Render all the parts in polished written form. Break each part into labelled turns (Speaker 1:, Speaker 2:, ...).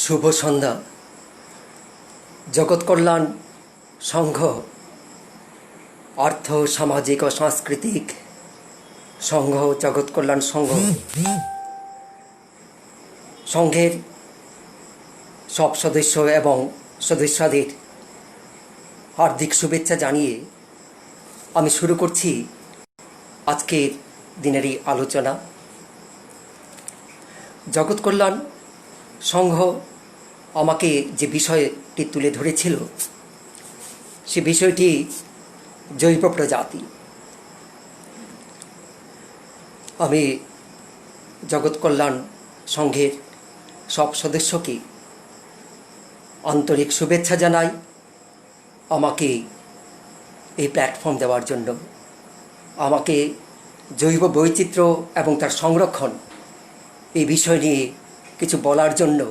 Speaker 1: শুভ সন্ধ্যা। জগৎ কল্যাণ সংঘ আর্থ সামাজিক ও সাংস্কৃতিক সংঘ জগৎ কল্যাণ সংঘের সব সদস্য এবং সদস্যদের হার্দিক শুভেচ্ছা জানিয়ে আমি শুরু করছি আজকের দিনের এই আলোচনা। জগৎ কল্যাণ সংঘ আমাকে যে বিষয়টি তুলে ধরেছিল সে বিষয়টি জৈব প্রজাতি। আমি জগৎ কল্যাণ সংঘের সব সদস্যকে আন্তরিক শুভেচ্ছা জানাই আমাকে এই প্ল্যাটফর্ম দেওয়ার জন্য, আমাকে জৈব বৈচিত্র্য এবং তার সংরক্ষণ এই বিষয় নিয়ে কিছু বলার জন্য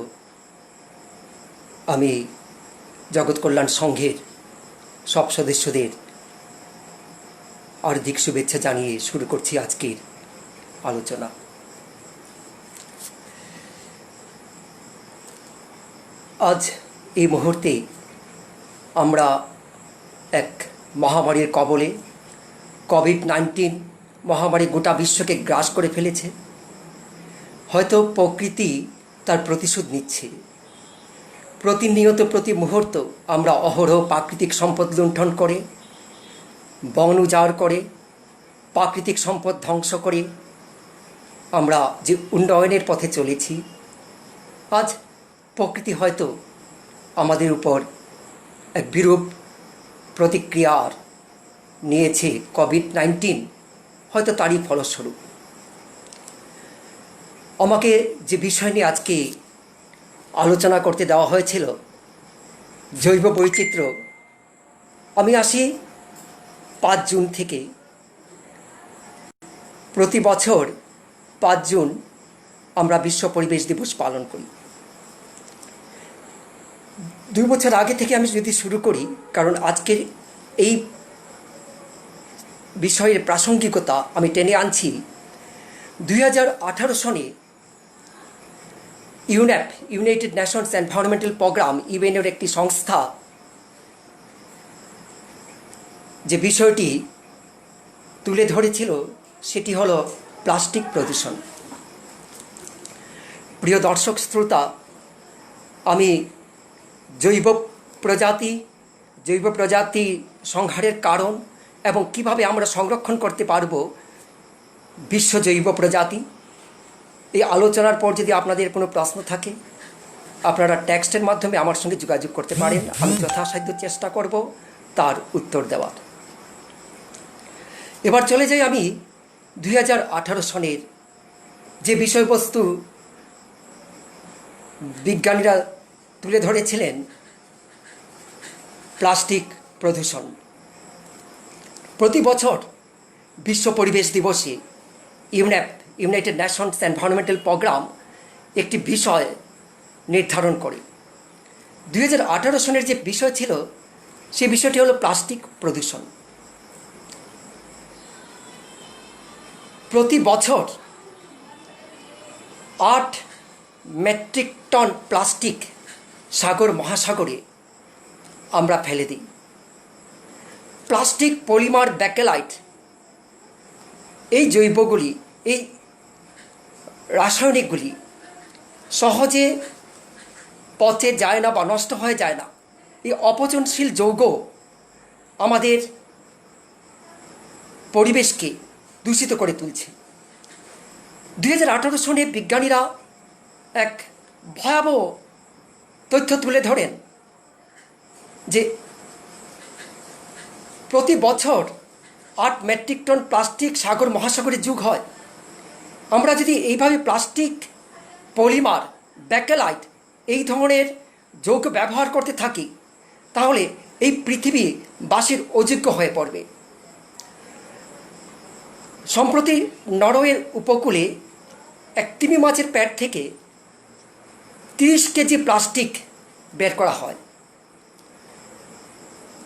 Speaker 1: আমি জগৎ কল্যাণ সংঘের সব সদস্যদের হার্দিক শুভেচ্ছা জানিয়ে শুরু করছি আজকের আলোচনা। আজ এই মুহূর্তে আমরা এক মহামারীর কবলে, কোভিড-19 মহামারী গোটা বিশ্বকে গ্রাস করে ফেলেছে। হয়তো প্রকৃতি তার প্রতিশোধ নিচ্ছে। প্রতিনিয়ত প্রতি মুহূর্ত আমরা অহরহ প্রাকৃতিক সম্পদ লুণ্ঠন করে, বন উজাড় করে, প্রাকৃতিক সম্পদ ধ্বংস করে আমরা যে উন্নয়নের পথে চলেছি, আজ প্রকৃতি হয়তো আমাদের উপর এক বিরূপ প্রতিক্রিয়ার নিয়েছে। কোভিড-19 হয়তো তারই ফলস্বরূপ। আমাকে যে বিষয় নিয়ে আজকে আলোচনা করতে দেওয়া হয়েছিল, জৈব বৈচিত্র্য, আমি আসি 5 জুন থেকে। প্রতি বছর 5 জুন আমরা বিশ্ব পরিবেশ দিবস পালন করি। 2 বছর আগে থেকে আমি যদি শুরু করি, কারণ আজকের এই বিষয়ের প্রাসঙ্গিকতা আমি টেনে আনছি। 2018 সনে UNEP, United Nations Environmental Programme, ইউএনের একটি সংস্থা যে বিষয়টি তুলে ধরেছিল সেটি হলো প্লাস্টিক প্রদূষণ। প্রিয় দর্শক শ্রোতা, আমি জৈব প্রজাতি সংহারের কারণ এবং কিভাবে আমরা সংরক্ষণ করতে পারব বিশ্ব জৈব প্রজাতি, এই আলোচনার পর যদি আপনাদের কোনো প্রশ্ন থাকে আপনারা টেক্সটের মাধ্যমে আমার সঙ্গে যোগাযোগ করতে পারেন। আমি যথাসাধ্য চেষ্টা করব তার উত্তর দেওয়ার। এবার চলে যাই আমি 2018 সনের যে বিষয়বস্তু বিজ্ঞানীরা তুলে ধরেছিলেন, প্লাস্টিক প্রদূষণ। প্রতি বছর বিশ্ব পরিবেশ দিবসে UNEP, United Nations Environmental Programme একটি বিষয় নির্ধারণ করে। 2018 সনের যে বিষয় ছিল সে বিষয়টি হলো প্লাস্টিক প্রদূষণ। প্রতি বছর 8 মেট্রিক টন প্লাস্টিক সাগর মহাসাগরে আমরা ফেলে দিই। প্লাস্টিক, পলিমার, ব্যাকেলাইট, এই জৈবগুলি, এই রাসায়নিকগুলি সহজে পচে যায় না বা নষ্ট হয়ে যায় না। এই অপচনশীল যৌগ আমাদের পরিবেশকে দূষিত করে তুলছে। 2018 সনে বিজ্ঞানীরা এক ভয়াবহ তথ্য তুলে ধরেন যে প্রতি বছর 8 মেট্রিক টন প্লাস্টিক সাগর মহাসাগরে যোগ হয়। আমরা যদি এইভাবে প্লাস্টিক, পলিমার, ব্যাকেলাইট এই ধরনের যৌগ ব্যবহার করতে থাকি তাহলে এই পৃথিবী বাসের অযোগ্য হয়ে পড়বে। সম্প্রতি নরওয়ের উপকূলে এক তিমি মাছের পেট থেকে 30 কেজি প্লাস্টিক বের করা হয়।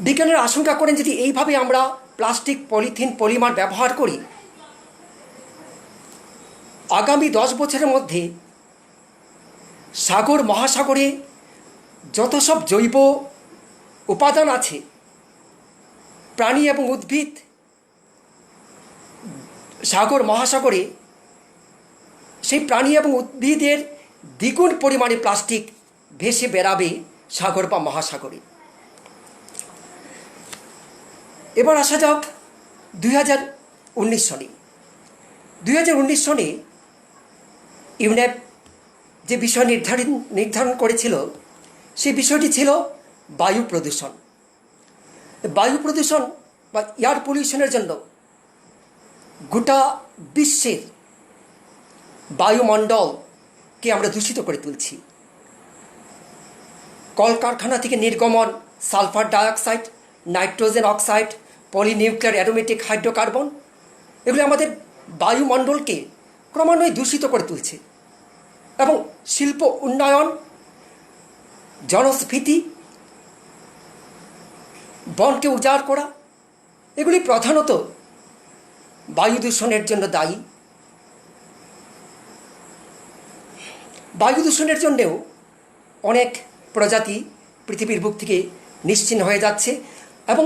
Speaker 1: বিজ্ঞানীরা আশঙ্কা করেন যদি এইভাবে আমরা প্লাস্টিক, পলিথিন, পলিমার ব্যবহার করি, আগামী 10 বছরের মধ্যে সাগর মহাসাগরে যত সব জৈব উপাদান আছে, প্রাণী এবং উদ্ভিদ, সাগর মহাসাগরে সেই প্রাণী এবং উদ্ভিদের দ্বিগুণ পরিমাণে প্লাস্টিক ভেসে বেড়াবে সাগর বা মহাসাগরে। এবার আসা যাক 2019 সনে। 2019 সনে ইউনেপ যে বিষয় নির্ধারণ করেছিল, সেই বিষয়টি ছিল বায়ু প্রদূষণ। বায়ু প্রদূষণ বা এয়ার পলিউশনের জন্য গোটা বিশ্বের বায়ুমণ্ডলকে আমরা দূষিত করে তুলছি। কলকারখানা থেকে নির্গমন sulphur dioxide, nitrogen oxide, polynuclear aromatic hydrocarbon, এগুলো আমাদের বায়ুমণ্ডলকে ক্রমান্বয়ে দূষিত করে তুলছে। এবং শিল্প উন্নয়ন, জনস্ফীতি, বনকে উজাড় করা, এগুলি প্রধানত বায়ু দূষণের জন্য দায়ী। বায়ু দূষণের জন্যেও অনেক প্রজাতি পৃথিবীর বুক থেকে নিশ্চিহ্ন হয়ে যাচ্ছে এবং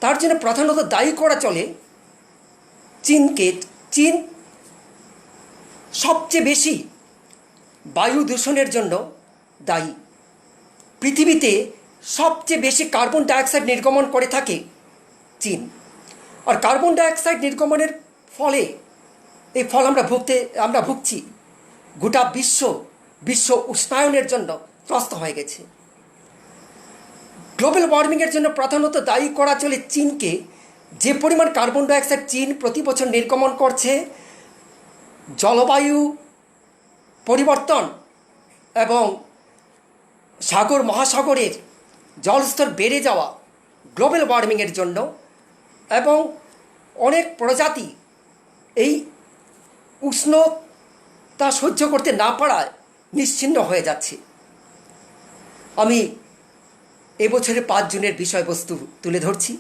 Speaker 1: তার জন্য প্রধানত দায়ী করা চলে চীনকে। চীন সবচেয়ে বেশি বায়ু দূষণের জন্য দায়ী। পৃথিবীতে সবচেয়ে বেশি কার্বন ডাইঅক্সাইড নির্গমন করে থাকে চীন। আর কার্বন ডাইঅক্সাইড নির্গমনের ফলে এই ফল আমরা ভুগছি। গোটা বিশ্ব উষ্ণায়নের জন্য ত্রস্ত হয়ে গেছে। গ্লোবাল ওয়ার্মিংয়ের জন্য প্রধানত দায়ী করা চলে চীনকে। যে পরিমাণ কার্বন ডাইঅক্সাইড চীন প্রতি বছর নির্গমন করছে, জলবায়ু পরিবর্তন এবং সাগর মহাসাগরের জলস্তর বেড়ে যাওয়া গ্লোবাল ওয়ার্মিংয়ের জন্য, এবং অনেক প্রজাতি এই উষ্ণতা সহ্য করতে না পারায় নিশ্চিহ্ন হয়ে যাচ্ছে। আমি এবছরের 5 জুনের বিষয়বস্তু তুলে ধরছি।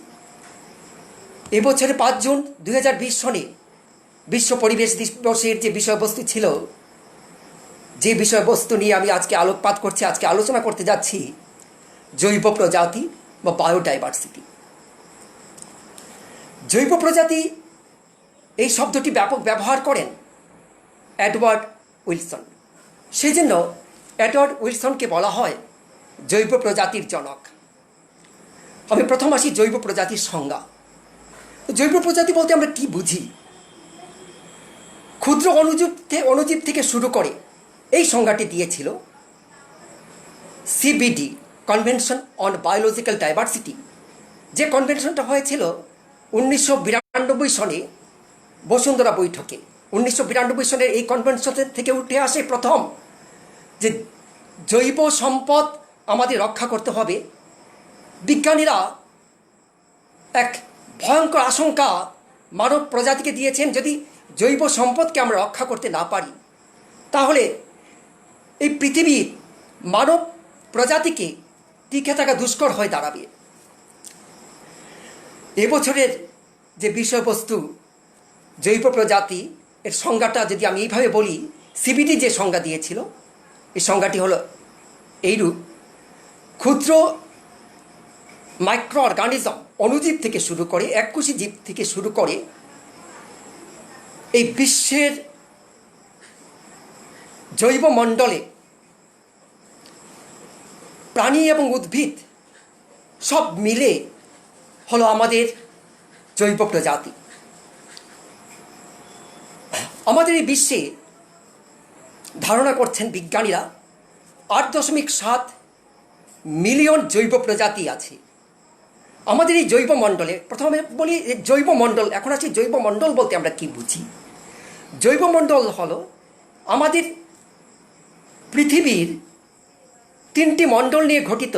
Speaker 1: এবছরে 5 জুন 2020 সনে বিশ্ব পরিবেশ দিবসের যে বিষয়বস্তু ছিল, যে বিষয়বস্তু নিয়ে আমি আজকে আলোকপাত করছি, আজকে আলোচনা করতে যাচ্ছি, জৈব প্রজাতি বা বায়োডাইভার্সিটি। জৈব প্রজাতি এই শব্দটি ব্যাপক ব্যবহার করেন এডওয়ার্ড উইলসন। সেই জন্য এডওয়ার্ড উইলসনকে বলা হয় জৈব প্রজাতির জনক। আমি প্রথম আসি জৈব প্রজাতির সংজ্ঞা। জৈব প্রজাতি বলতে আমরা কি বুঝি? ক্ষুদ্র অণুজীব থেকে শুরু করে এই সংজ্ঞাটি দিয়েছিল CBD, convention on biological diversity. যে কনভেনশনটা হয়েছিল 1992 সনে বসুন্ধরা বৈঠকে। 1992 সনের এই কনভেনশন থেকে উঠে আসে প্রথম যে জৈব সম্পদ আমাদের রক্ষা করতে হবে। বিজ্ঞানীরা এক ভয়ঙ্কর আশঙ্কা মানব প্রজাতিকে দিয়েছেন, যদি জৈব সম্পদকে আমরা রক্ষা করতে না পারি, তাহলে এই পৃথিবীর মানব প্রজাতিকে টিকে থাকা দুষ্কর হয়ে দাঁড়াবে। এবছরের যে বিষয়বস্তু জৈব প্রজাতি, এর সংজ্ঞাটা যদি আমি এইভাবে বলি, সিবিডি যে সংজ্ঞা দিয়েছিল, এই সংজ্ঞাটি হলো এইরূপ: ক্ষুদ্র মাইক্রো অর্গানিজম, অণুজীব থেকে শুরু করে, এককোষী জীব থেকে শুরু করে এই বিশ্বের জৈব মণ্ডলে প্রাণী এবং উদ্ভিদ সব মিলে হলো আমাদের জৈব প্রজাতি। আমাদের এই বিশ্বে ধারণা করছেন বিজ্ঞানীরা 8.7 মিলিয়ন জৈব প্রজাতি আছে আমাদের এই জৈব মণ্ডলে। প্রথমে বলি জৈব মণ্ডল। এখন আসি জৈব মণ্ডল বলতে আমরা কি বুঝি। জৈব মণ্ডল হলো আমাদের পৃথিবীর 3টি মণ্ডল নিয়ে গঠিত: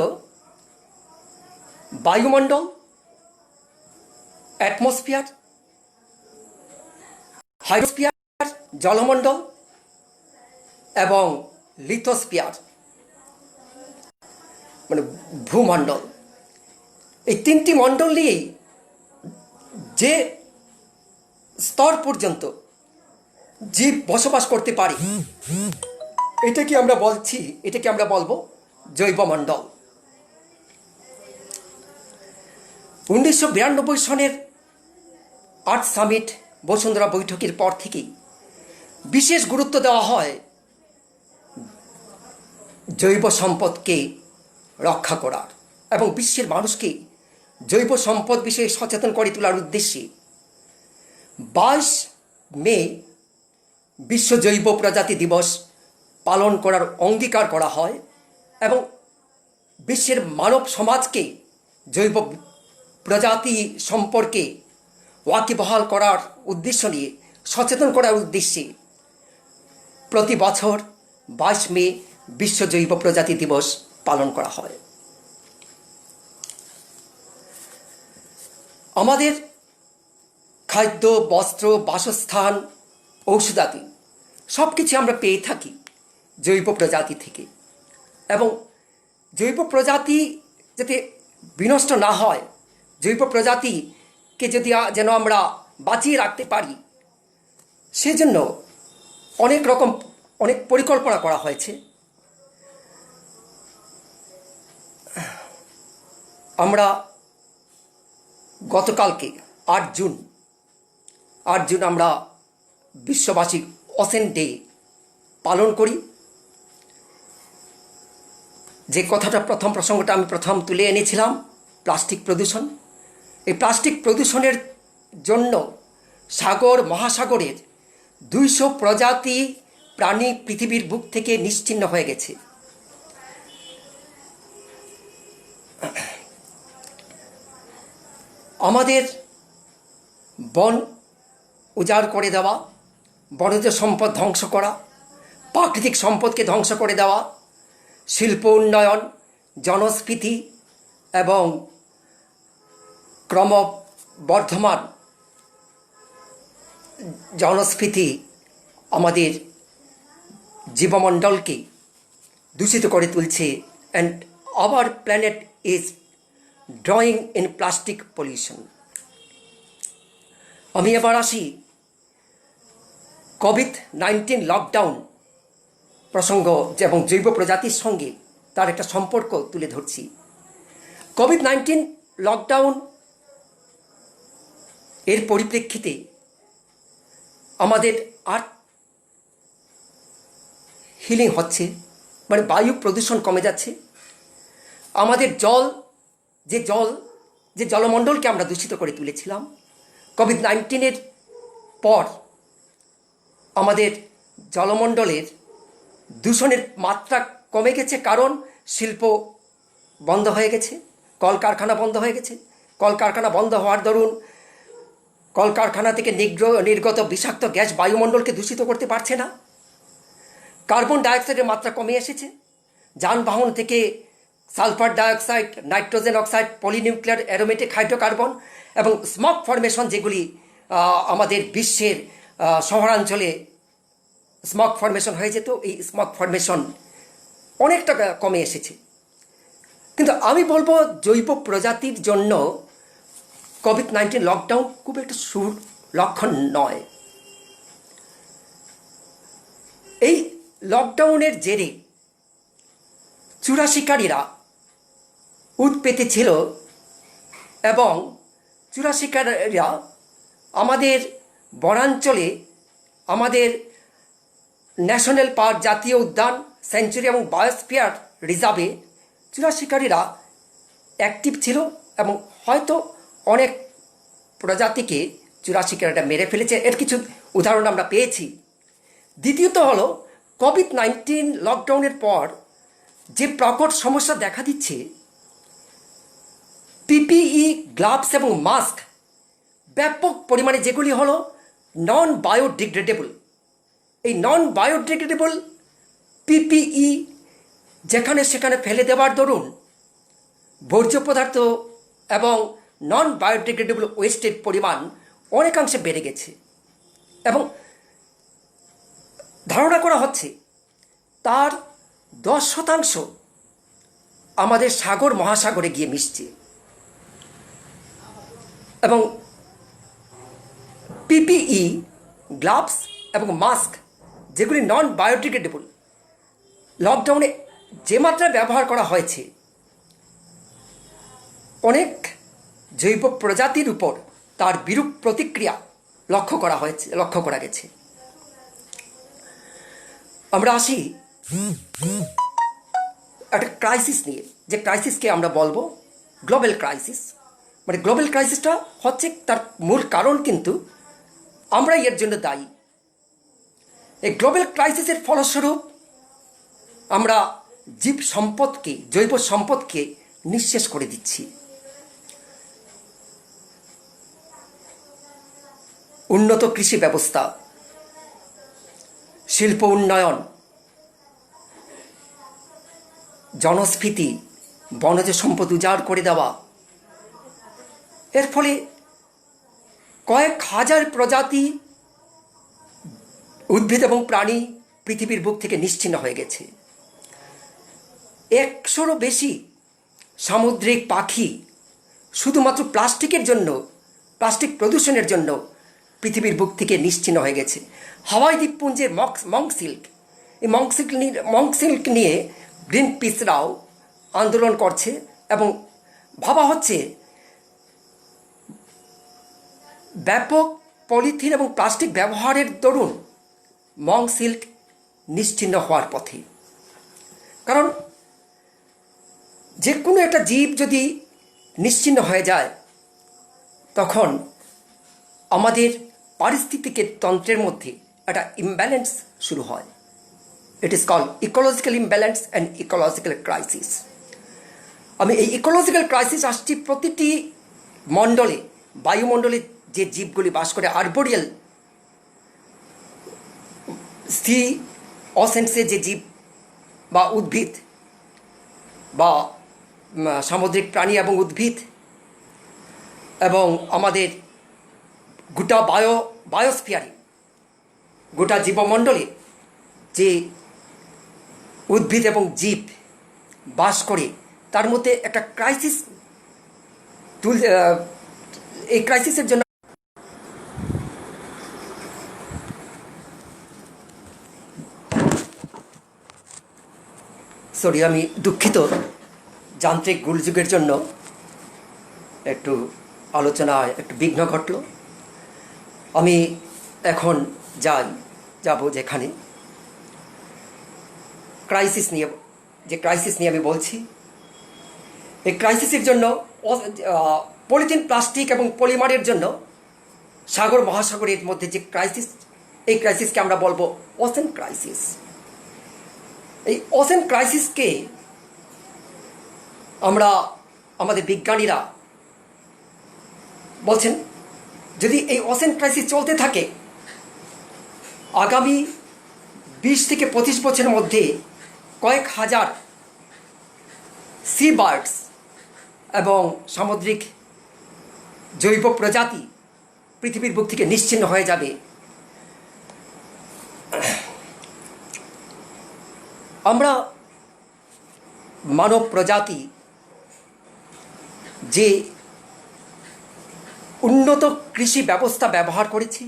Speaker 1: বায়ুমণ্ডল, অ্যাটমসফিয়ার, হাইড্রোস্ফিয়ার জলমণ্ডল এবং লিথোস্ফিয়ার মানে ভূমণ্ডল। এই 3টি মণ্ডল নিয়েই যে স্তর পর্যন্ত জীব বসবাস করতে পারে, এটাকে আমরা বলবো জৈবমণ্ডল। 1992 সনের আর্থ সামিট বসুন্ধরা বৈঠকের পর থেকেই বিশেষ গুরুত্ব দেওয়া হয় জৈব সম্পদকে রক্ষা করার এবং বিশ্বের মানুষকে জৈব সম্পদ বিষয়ে সচেতন করে তোলার উদ্দেশ্যে 22 মে বিশ্ব জৈব প্রজাতি দিবস পালন করার অঙ্গীকার করা হয় এবং বিশ্বের মানব সমাজকে জৈব প্রজাতি সম্পর্কে ওয়াকিবহাল করার উদ্দেশ্য নিয়ে সচেতন করার উদ্দেশ্যে প্রতি বছর 22 মে বিশ্ব জৈব প্রজাতি দিবস পালন করা হয়। আমাদের খাদ্য, বস্ত্র, বাসস্থান, ঔষধাদি সব কিছু আমরা পেয়ে থাকি জৈব প্রজাতি থেকে এবং জৈব প্রজাতি যাতে বিনষ্ট না হয়, জৈব প্রজাতিকে যদি যেন আমরা বাঁচিয়ে রাখতে পারি, সেজন্য অনেক পরিকল্পনা করা হয়েছে। আমরা গতকালকে 8 জুন আমরা বিশ্ববাসী ওশেন ডে পালন করি। যে কথাটা প্রসঙ্গটা আমি তুলে এনেছিলাম, প্লাস্টিক প্রদূষণ। এই প্লাস্টিক প্রদূষণের জন্য সাগর মহাসাগরের 200 প্রজাতি প্রাণী পৃথিবীর বুক থেকে নিশ্চিহ্ন হয়ে গেছে। আমাদের বন উজাড় করে দেওয়া, বনজ সম্পদ ধ্বংস করা, প্রাকৃতিক সম্পদকে ধ্বংস করে দেওয়া, শিল্প উন্নয়ন, জনস্ফীতি এবং ক্রমবর্ধমান জনস্ফীতি আমাদের জীবমণ্ডলকে দূষিত করে তুলছে and our planet is drawing in plastic pollution. আমি এবার আসি কোভিড-19 লকডাউন প্রসঙ্গ এবং জৈব প্রজাতির সঙ্গে তার একটা সম্পর্ক তুলে ধরছি। কোভিড-19 লকডাউন এর পরিপ্রেক্ষিতে আমাদের আর্থ হিলিং হচ্ছে, মানে বায়ু প্রদূষণ কমে যাচ্ছে। আমাদের যে জলমণ্ডলকে আমরা দূষিত করে তুলেছিলাম, কোভিড-19 পর আমাদের জলমণ্ডলের দূষণের মাত্রা কমে গেছে, কারণ শিল্প বন্ধ হয়ে গেছে, কলকারখানা বন্ধ হয়ে গেছে। কলকারখানা বন্ধ হওয়ার দরুন কলকারখানা থেকে নির্গত বিষাক্ত গ্যাস বায়ুমণ্ডলকে দূষিত করতে পারছে না। কার্বন ডাইঅক্সাইডের মাত্রা কমে এসেছে। যানবাহন থেকে sulphur dioxide, nitrogen oxide, polynuclear aromatic hydrocarbon এবং স্মগ ফরমেশন, যেগুলি আমাদের বিশ্বের শহরাঞ্চলে স্মগ ফরমেশন হয়ে যেত, এই স্মগ ফরমেশন অনেকটা কমে এসেছে। কিন্তু আমি বলবো জৈব প্রজাতির জন্য কোভিড-19 লকডাউন খুব একটা লক্ষণ নয়। এই লকডাউনের জেরে চোরা শিকারীরা উৎপেতে ছিল এবং চোরা শিকারীরা আমাদের বনাঞ্চলে, আমাদের ন্যাশনাল পার্ক, জাতীয় উদ্যান, সেঞ্চুরি এবং বায়োস্ফিয়ার রিজার্ভে চোরা শিকারীরা অ্যাক্টিভ ছিল এবং হয়তো অনেক প্রজাতিকে চোরা শিকারীরা মেরে ফেলেছে। এর কিছু উদাহরণ আমরা পেয়েছি। দ্বিতীয়ত হলো কোভিড-19 লকডাউনের পর যে প্রকট সমস্যা দেখা দিচ্ছে, পিপিই, গ্লাভস এবং মাস্ক ব্যাপক পরিমাণে, যেগুলি হলো নন বায়োডিগ্রেডেবল। এই নন বায়োডিগ্রেডেবল পিপিই যেখানে সেখানে ফেলে দেওয়ার দরুন বর্জ্য পদার্থ এবং নন বায়োডিগ্রেডেবল ওয়েস্টের পরিমাণ অনেকাংশে বেড়ে গেছে এবং ধারণা করা হচ্ছে তার 10% আমাদের সাগর মহাসাগরে গিয়ে মিশছে। এবং পিপিই, গ্লাভস এবং মাস্ক যেগুলি নন বায়োডিগ্রেডেবল, লকডাউনে যে মাত্রায় ব্যবহার করা হয়েছে, অনেক জৈব প্রজাতির উপর তার বিরূপ প্রতিক্রিয়া লক্ষ্য করা গেছে। আমরা আসি একটা ক্রাইসিস নিয়ে, যে ক্রাইসিসকে আমরা বলবো গ্লোবাল ক্রাইসিস। মানে গ্লোবাল ক্রাইসিসটা হচ্ছে, তার মূল কারণ কিন্তু আমরাই এর জন্য দায়ী। এই গ্লোবাল ক্রাইসিসের ফলস্বরূপ আমরা জৈব সম্পদকে নিঃশেষ করে দিচ্ছি। উন্নত কৃষি ব্যবস্থা, শিল্প উন্নয়ন, জনস্ফীতি, বনজ সম্পদ উজাড় করে দেওয়া, এর ফলে কয়েক হাজার প্রজাতি উদ্ভিদ এবং প্রাণী পৃথিবীর বুক থেকে নিশ্চিহ্ন হয়ে গেছে। 100-রও বেশি সামুদ্রিক পাখি শুধুমাত্র প্লাস্টিক প্রদূষণের জন্য পৃথিবীর বুক থেকে নিশ্চিহ্ন হয়ে গেছে। হাওয়াই দ্বীপপুঞ্জের মঙ্ক সিল্ক নিয়ে গ্রিন পিসরাও আন্দোলন করছে এবং ভাবা হচ্ছে ব্যাপক পলিথিন এবং প্লাস্টিক ব্যবহারের দরুন মঙ্ক সিল্ক নিশ্চিহ্ন হওয়ার পথে। কারণ যে কোনো একটা জীব যদি নিশ্চিহ্ন হয়ে যায়, তখন আমাদের পারিস্থিতিক তন্ত্রের মধ্যে একটা ইমব্যালেন্স শুরু হয়। It is called ecological imbalance and ecological crisis. আমি এই ইকোলজিক্যাল ক্রাইসিস আসছি প্রতিটি মণ্ডলে, বায়ুমণ্ডলে যে জীবগুলি বাস করে, আর্বোরিয়াল সি অসেন্সে যে জীব বা উদ্ভিদ বা সামুদ্রিক প্রাণী এবং উদ্ভিদ, এবং আমাদের গোটা বায়োস্ফিয়ারে, গোটা জীবমণ্ডলে যে উদ্ভিদ এবং জীব বাস করে, তার মধ্যে একটা ক্রাইসিস এই ক্রাইসিসের জন্য আমি দুঃখিত, যান্ত্রিক গোলযোগের জন্য একটু আলোচনায় একটু বিঘ্ন ঘটল। আমি এখন যাব যেখানে ক্রাইসিস নিয়ে আমি বলছি। এই ক্রাইসিসের জন্য পলিথিন, প্লাস্টিক এবং পলিমারের জন্য সাগর মহাসাগরের মধ্যে যে ক্রাইসিস, এই ক্রাইসিসকে আমরা বলবো ওশেন ক্রাইসিস। এই ওশেন ক্রাইসিসকে আমাদের বিজ্ঞানীরা বলছেন, যদি এই ওশেন ক্রাইসিস চলতে থাকে, আগামী 20 থেকে 25 বছরের মধ্যে কয়েক হাজার সি বার্ডস এবং সামুদ্রিক জৈব প্রজাতি পৃথিবীর বুক থেকে নিশ্চিহ্ন হয়ে যাবে। আমরা মানব প্রজাতি যে উন্নত কৃষি ব্যবস্থা ব্যবহার করেছি,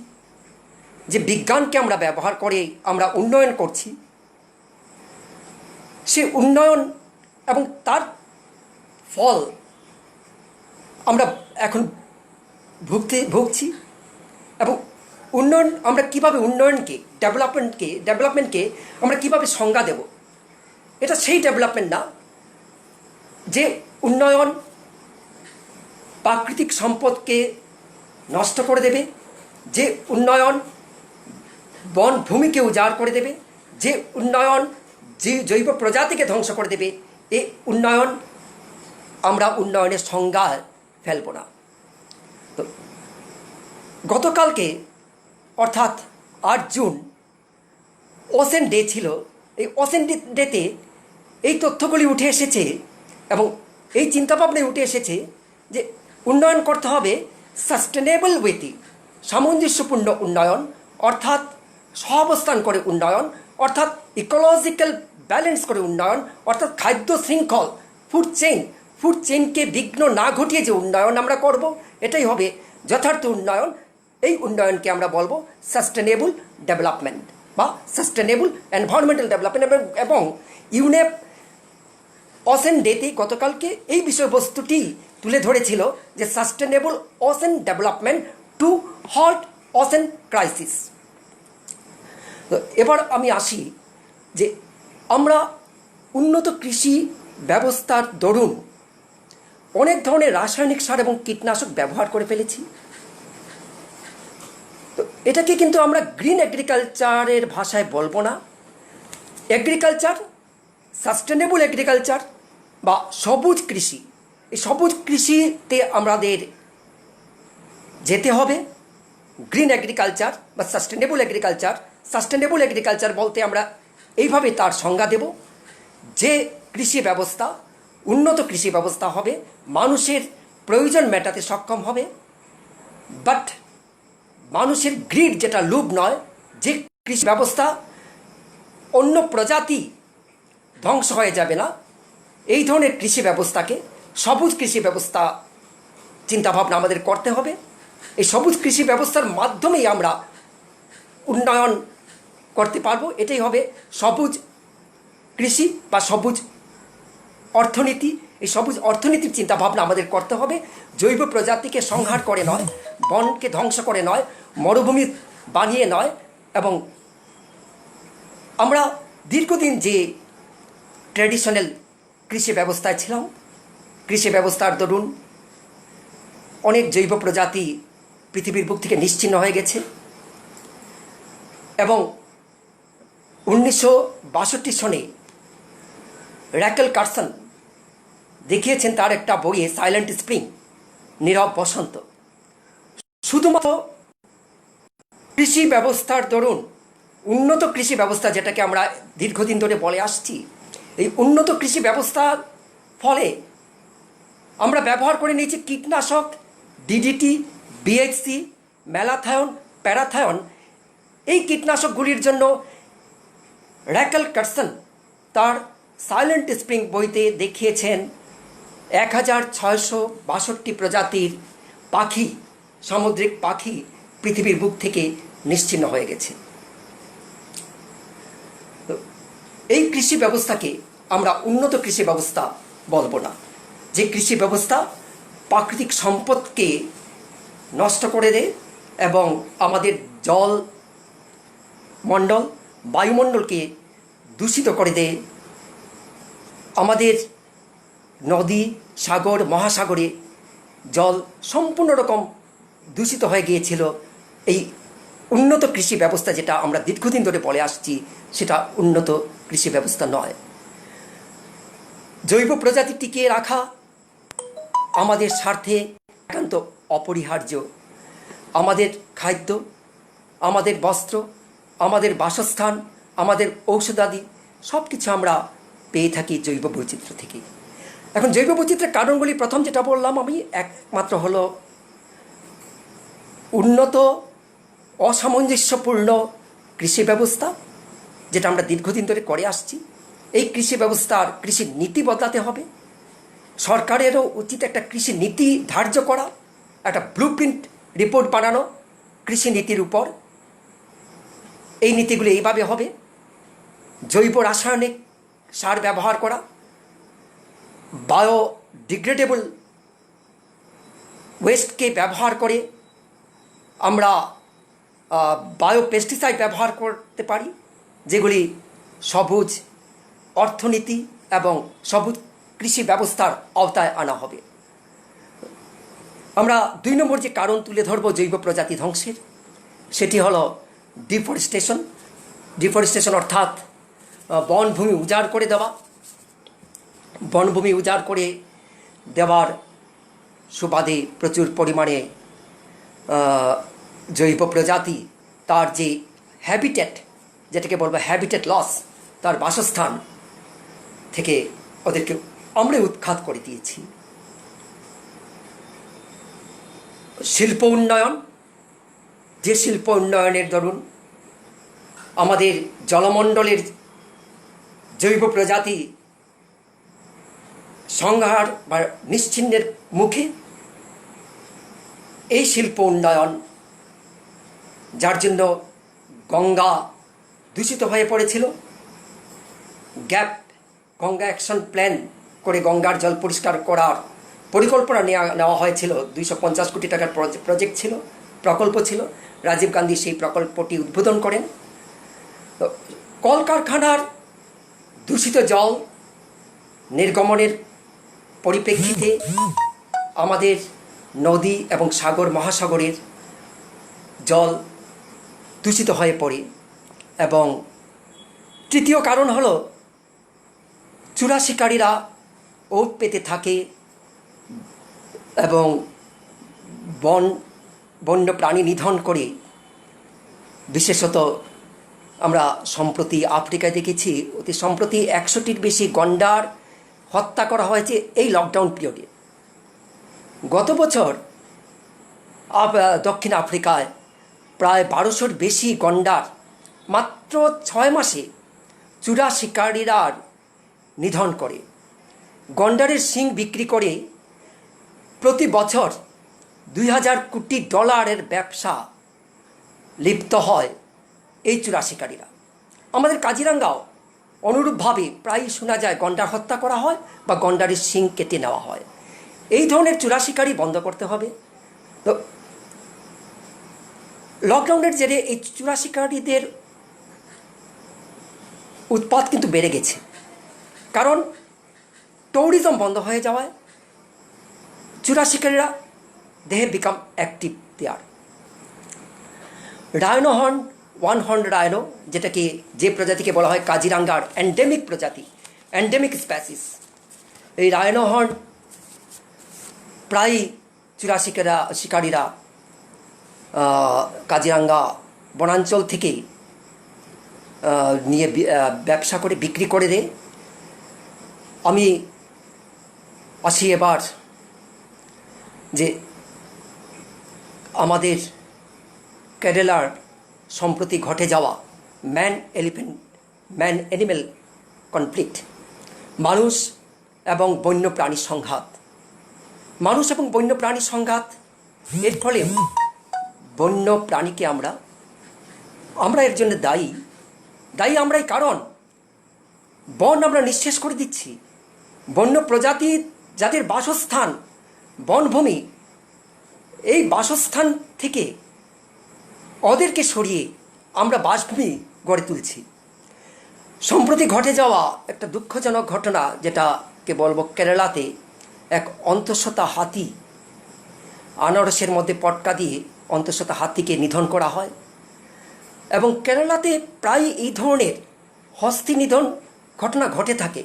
Speaker 1: যে বিজ্ঞানকে আমরা ব্যবহার করে আমরা উন্নয়ন করছি, সে উন্নয়ন এবং তার ফল আমরা এখন ভুগছি। এবং আমরা কীভাবে ডেভেলপমেন্টকে আমরা কীভাবে সংজ্ঞা দেব? এটা সেই ডেভেলপমেন্ট না যে উন্নয়ন প্রাকৃতিক সম্পদকে নষ্ট করে দেবে, যে উন্নয়ন বনভূমিকে উজাড় করে দেবে, যে উন্নয়ন জৈব প্রজাতিকে ধ্বংস করে দেবে। এই আমরা উন্নয়নের সংজ্ঞা ফেলব না। তো গতকালকে অর্থাৎ 8 জুন ওশেন ডে ছিল। এই ওশেন ডেতে এই তথ্যগুলি উঠে এসেছে এবং এই চিন্তাভাবনায় উঠে এসেছে যে উন্নয়ন করতে হবে সাস্টেনেবল ওয়েতে, সামঞ্জস্যপূর্ণ উন্নয়ন, অর্থাৎ সহাবস্থান করে উন্নয়ন, অর্থাৎ ইকোলজিক্যাল ব্যালেন্স করে উন্নয়ন, অর্থাৎ খাদ্য শৃঙ্খল, ফুড চেইনকে বিঘ্ন না ঘটিয়ে যে উন্নয়ন আমরা করব, এটাই হবে যথার্থ উন্নয়ন। এই উন্নয়নকে আমরা বলবো সাস্টেনেবল ডেভেলপমেন্ট। বা সাস্টেনেবল এনভায়রনমেন্টাল ডেভেলপমেন্ট এবং ইউনেপ ওশেন ডেতে গতকালকে এই বিষয়বস্তুটি তুলে ধরেছিল যে sustainable ocean development two halt ocean crisis. তো এবার আমি আসি যে আমরা উন্নত কৃষি ব্যবস্থার দরুন অনেক ধরনের রাসায়নিক সার এবং কীটনাশক ব্যবহার করে ফেলেছি। তো এটাকে কিন্তু আমরা গ্রিন এগ্রিকালচারের ভাষায় বলবো না। এগ্রিকালচার, সাস্টেনেবল এগ্রিকালচার বা সবুজ কৃষি, এই সবুজ কৃষিতে আমাদের যেতে হবে। গ্রিন এগ্রিকালচার বা সাস্টেনেবল এগ্রিকালচার, সাস্টেনেবল এগ্রিকালচার বলতে আমরা এইভাবে তার সংজ্ঞা দেব যে কৃষি ব্যবস্থা উন্নত কৃষি ব্যবস্থা হবে, মানুষের প্রয়োজন মেটাতে সক্ষম হবে, বাট মানুষের গ্রিড যেটা লোভ নয়, যে কৃষি ব্যবস্থা অন্য প্রজাতি ধ্বংস হয়ে যাবে না, এই ধরনের কৃষি ব্যবস্থাকে সবুজ কৃষি ব্যবস্থা চিন্তাভাবনা আমাদের করতে হবে। এই সবুজ কৃষি ব্যবস্থার মাধ্যমেই আমরা উন্নয়ন করতে পারবো। এটাই হবে সবুজ কৃষি বা সবুজ অর্থনীতি। এই সবুজ অর্থনীতির চিন্তাভাবনা আমাদের করতে হবে। জৈব প্রজাতিকে সংহার করে নয়, বনকে ধ্বংস করে নয়, মরুভূমি বানিয়ে নয়। এবং আমরা দীর্ঘদিন যে ট্র্যাডিশনাল কৃষি ব্যবস্থায় ছিলাম, কৃষি ব্যবস্থার দরুন অনেক জৈব প্রজাতি পৃথিবীর বুক থেকে নিশ্চিহ্ন হয়ে গেছে। এবং 1962 সনে র্যাকেল কার্সন দেখিয়েছেন তার একটা বইয়ে সাইলেন্ট স্প্রিং, নীরব বসন্ত, শুধুমাত্র কৃষি ব্যবস্থার দরুন উন্নত কৃষি ব্যবস্থা যেটাকে আমরা দীর্ঘদিন ধরে বলে আসছি, এই উন্নত কৃষি ব্যবস্থার ফলে আমরা ব্যবহার করে নিয়েছি কীটনাশক, ডিডিটি, বিএইচসি, ম্যালাথায়ন, প্যারাথায়ন। এই কীটনাশকগুলির জন্য র্যাকেল কার্সন তার সাইলেন্ট স্প্রিং বইতে দেখিয়েছেন 1662 প্রজাতির পাখি, সামুদ্রিক পাখি পৃথিবীর বুক থেকে নিশ্চিহ্ন হয়ে গেছে। এই কৃষি ব্যবস্থাকে আমরা উন্নত কৃষি ব্যবস্থা বলবো না, যে কৃষি ব্যবস্থা প্রাকৃতিক সম্পদকে নষ্ট করে দেয় এবং আমাদের জল মণ্ডল, বায়ুমণ্ডলকে দূষিত করে দেয়। আমাদের নদী, সাগর, মহাসাগরে জল সম্পূর্ণ রকম দূষিত হয়ে গিয়েছিল। এই উন্নত কৃষি ব্যবস্থা যেটা আমরা দীর্ঘদিন ধরে বলে আসছি, সেটা উন্নত কৃষি ব্যবস্থা নয়। জৈব প্রজাতি টিকিয়ে রাখা আমাদের স্বার্থে একান্ত অপরিহার্য। আমাদের খাদ্য, আমাদের বস্ত্র, আমাদের বাসস্থান, আমাদের ঔষধাদি সব কিছু আমরা পেয়ে থাকি জৈব বৈচিত্র্য থেকে। এখন জৈব বৈচিত্র্যের কারণগুলি প্রথম যেটা বললাম আমি, একমাত্র হলো উন্নত অসামঞ্জস্যপূর্ণ কৃষি ব্যবস্থা যেটা আমরা দীর্ঘদিন ধরে করে আসছি। এই কৃষি ব্যবস্থার কৃষি নীতি বদলাতে হবে। সরকারেরও উচিত একটা কৃষি নীতি ধার্য করা, একটা ব্লুপ্রিন্ট রিপোর্ট বানানো কৃষি নীতির উপর। এই নীতিগুলি এইভাবে হবে: জৈব রাসায়নিক সার ব্যবহার করা, বায়োডিগ্রেডেবল ওয়েস্টকে ব্যবহার করে আমরা বায়োপেস্টিসাইড ব্যবহার করতে পারি, যেগুলি সবুজ অর্থনীতি এবং সবুজ কৃষি ব্যবস্থার আওতায় আনা হবে। আমরা 2 নম্বর যে কারণ তুলে ধরব জৈব প্রজাতি ধ্বংসের, সেটি হলো ডিফরেস্টেশন। ডিফরেস্টেশন অর্থাৎ বনভূমি উজাড় করে দেওয়া। বনভূমি উজাড় করে দেওয়ার সুবাদে প্রচুর পরিমাণে জৈব প্রজাতি তার যে হ্যাবিটেট, যেটাকে বলবো হ্যাবিটেট লস, তার বাসস্থান থেকে ওদেরকে আমরা উৎখাত করে দিয়েছি। শিল্প উন্নয়ন, যে শিল্প উন্নয়নের দরুন আমাদের জলমণ্ডলের জৈব প্রজাতি সংহার বা নিশ্চিহ্নের মুখে, এই শিল্প উন্নয়ন যার জন্য গঙ্গা দূষিত হয়ে পড়েছিল। গ্যাপ গঙ্গা অ্যাকশন প্ল্যান করে গঙ্গার জল পরিষ্কার করার পরিকল্পনা নেওয়া হয়েছিল। 250 কোটি টাকার প্রজেক্ট ছিল, প্রকল্প ছিল। রাজীব গান্ধী সেই প্রকল্পটি উদ্বোধন করেন। তো কলকারখানার দূষিত জল নির্গমনের পরিপ্রেক্ষিতে আমাদের নদী এবং সাগর মহাসাগরের জল দূষিত হয়ে পড়ে। এবং তৃতীয় কারণ হলো চোরা শিকারীরা ওত পেতে থাকে এবং বন্য প্রাণী নিধন করে। বিশেষত আমরা সম্প্রতি আফ্রিকায় দেখেছি, অতি সম্প্রতি 100টির বেশি গন্ডার হত্যা করা হয়েছে এই লকডাউন পিরিয়ডে। গত বছর দক্ষিণ আফ্রিকায় প্রায় 1200-র বেশি গন্ডার মাত্র 6 মাসে চোরা শিকারীরা নিধন করে। গন্ডারের শিং বিক্রি করে প্রতি বছর $2000 কোটি ব্যবসা লিপ্ত হয় এই চোরা শিকারীরা। আমাদের কাজিরাঙ্গাও অনুরূপভাবে প্রায়ই শোনা যায় গন্ডার হত্যা করা হয় বা গন্ডারের শিং কেটে নেওয়া হয়। এই ধরনের চোরা শিকারী বন্ধ করতে হবে। তো লকডাউনের জেরে এই চোরা শিকারীদের উৎপাত কিন্তু বেড়ে গেছে, কারণ ট্যুরিজম বন্ধ হয়ে যাওয়ায় চোরা শিকারীরা they have become active there. Rhino horn, one horn rhino, যেটাকে যে প্রজাতিকে বলা হয় কাজিরাঙ্গার এন্ডেমিক প্রজাতি, এন্ডেমিক স্প্যাসিস, এই রাইনো হর্ন প্রায় চোরা শিকারীরা কাজিরাঙ্গা বনাঞ্চল থেকে নিয়ে ব্যবসা করে বিক্রি করে দেয়। আমি আসি এবার যে আমাদের কেরালার সম্প্রতি ঘটে যাওয়া ম্যান অ্যানিম্যাল কনফ্লিক্ট, মানুষ এবং বন্য প্রাণীর সংঘাত। মানুষ এবং বন্য প্রাণীর সংঘাত, এর ফলে বন্য প্রাণীকে আমরা এর জন্য দায়ী আমরাই। কারণ বন আমরা নিঃশেষ করে দিচ্ছি। বন্য প্রজাতি যাদের বাসস্থান বনভূমি, এই বাসস্থান থেকে ওদেরকে সরিয়ে আমরা বাসভূমি গড়ে তুলছি। সম্প্রতি ঘটে যাওয়া একটা দুঃখজনক ঘটনা, যেটাকে বলবো কেরালাতে এক অন্তঃসত্ত্বা হাতি, আনারসের মধ্যে পটকা দিয়ে অন্তঃসত্ত্বা হাতিকে নিধন করা হয়। এবং কেরালাতে প্রায় এই ধরনের হস্তি নিধন ঘটনা ঘটে থাকে।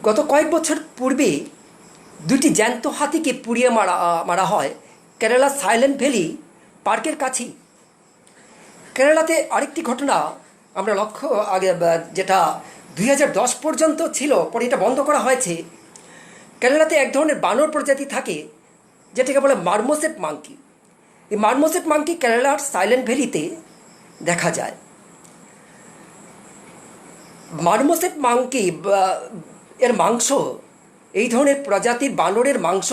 Speaker 1: গত কয়েক বছর পূর্বে 2টি জ্যান্ত হাতিকে পুড়িয়ে মারা হয় কেরালা সাইলেন্ট ভ্যালি পার্কের কাছেই। কেরালাতে আরেকটি ঘটনা আমরা যেটা 2010 পর্যন্ত ছিল, পরে এটা বন্ধ করা হয়েছে। কেরালাতে এক ধরনের বানর প্রজাতি থাকে যেটাকে বলে মার্মোসেট মাঙ্কি। এই মার্মোসেট মাঙ্কি কেরালার সাইলেন্ট ভ্যালিতে দেখা যায়। মার্মোসেট মাঙ্কি এর মাংস, এই ধরনের প্রজাতির বানরের মাংস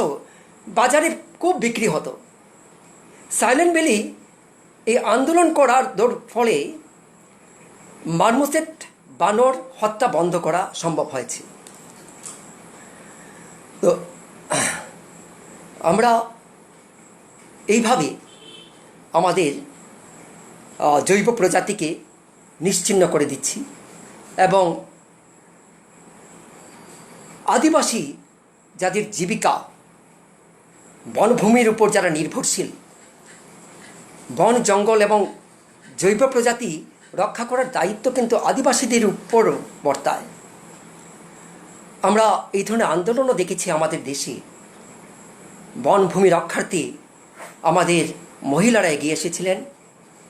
Speaker 1: বাজারে খুব বিক্রি হতো। সাইলেন্ট ভ্যালি এই আন্দোলন করার ফলে মার্মোসেট বানর হত্যা বন্ধ করা সম্ভব হয়েছে। তো আমরা এইভাবে আমাদের জৈব প্রজাতিকে নিশ্চিহ্ন করে দিচ্ছি এবং আদিবাসী যাদের জীবিকা বনভূমির উপর যারা নির্ভরশীল, বন জঙ্গল এবং জৈব প্রজাতি রক্ষা করার দায়িত্ব কিন্তু আদিবাসীদের উপর বর্তায়। আমরা এই ধরনের আন্দোলনও দেখেছি আমাদের দেশে। বনভূমি রক্ষার্থে আমাদের মহিলারা এগিয়ে এসেছিলেন।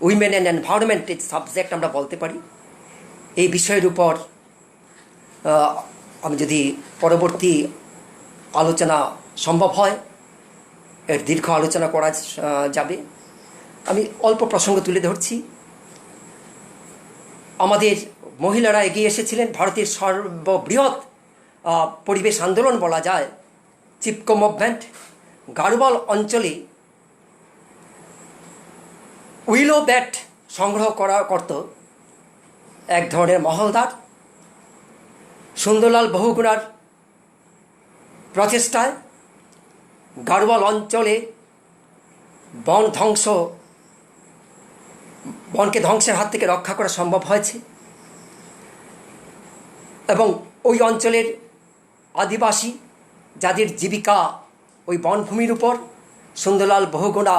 Speaker 1: উইমেন অ্যান্ড এনভায়রনমেন্টের সাবজেক্ট আমরা বলতে পারি। এই বিষয়ের উপর আমি যদি পরবর্তী আলোচনা সম্ভব হয়, এর দীর্ঘ আলোচনা করা যাবে। আমি অল্প প্রসঙ্গ তুলে ধরছি। আমাদের মহিলারা এগিয়ে এসেছিলেন। ভারতের সর্ববৃহৎ পরিবেশ আন্দোলন বলা যায় চিপকো মুভমেন্ট। গাড়োয়াল অঞ্চলে উইলো ব্যাট সংগ্রহ করত এক ধরনের মহলদার। সুন্দরলাল বহুগুণার প্রচেষ্টায় গাড়োয়াল অঞ্চলে বনকে ধ্বংসের হাত থেকে রক্ষা করা সম্ভব হয়েছে এবং ওই অঞ্চলের আদিবাসী যাদের জীবিকা ওই বনভূমির উপর, সুন্দরলাল বহুগুণা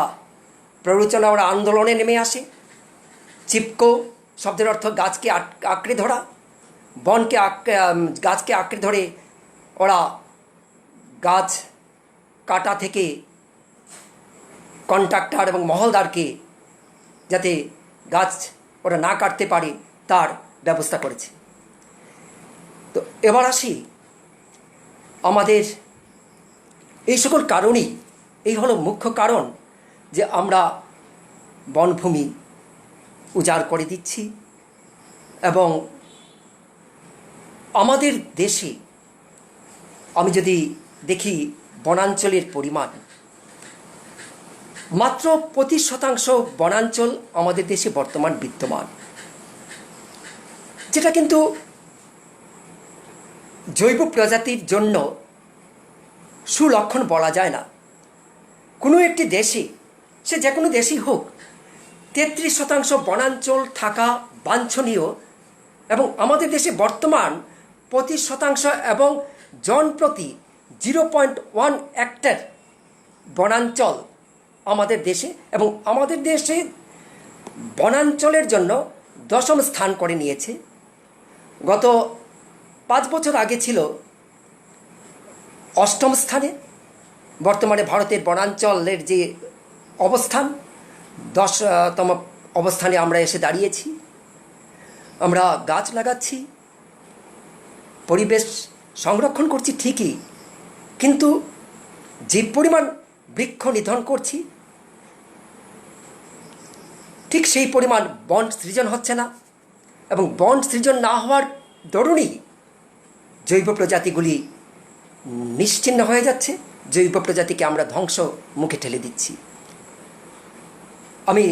Speaker 1: প্ররোচনা ওরা আন্দোলনে নেমে আসে। চিপকো শব্দের অর্থ গাছকে আঁকড়ে ধরা। গাছকে আঁকড়ে ধরে ওরা গাছ কাটা থেকে কন্ট্রাক্টর এবং মহলদারকে যাতে গাছ ওরা না কাটতে পারে তার ব্যবস্থা করেছে। তো এবার আসি আমাদের এই সকল কারণেই, এই হলো মুখ্য কারণ যে আমরা বনভূমি উজাড় করে দিচ্ছি এবং আমাদের দেশে আমি যদি দেখি বনাঞ্চলের পরিমাণ, মাত্র 25% বনাঞ্চল আমাদের দেশে বর্তমান বিদ্যমান, যেটা কিন্তু জৈব প্রজাতির জন্য সুলক্ষণ বলা যায় না। কোনো একটি দেশে, সে যে কোনো দেশই হোক, 33% বনাঞ্চল থাকা বাঞ্ছনীয় এবং আমাদের দেশে বর্তমান 25% এবং জনপ্রতি 0.1 হেক্টর বনাঞ্চল আমাদের দেশে, এবং আমাদের দেশে বনাঞ্চলের জন্য 10ম স্থান করে নিয়েছে। গত 5 বছর আগে ছিল 8ম স্থানে। বর্তমানে ভারতের বনাঞ্চলের যে অবস্থান, 10তম অবস্থানে আমরা এসে দাঁড়িয়েছি। আমরা গাছ লাগাচ্ছি, পরিবেশ সংরক্ষণ করছি ঠিকই, কিন্তু যে পরিমাণ বৃক্ষ নিধন করছি ঠিক সেই পরিমাণ বন সৃজন হচ্ছে না, এবং বন সৃজন না হওয়ার দরুনই জৈব প্রজাতিগুলি নিশ্চিহ্ন হয়ে যাচ্ছে। জৈব প্রজাতিকে আমরা ধ্বংস মুখে ঠেলে দিচ্ছি। আমি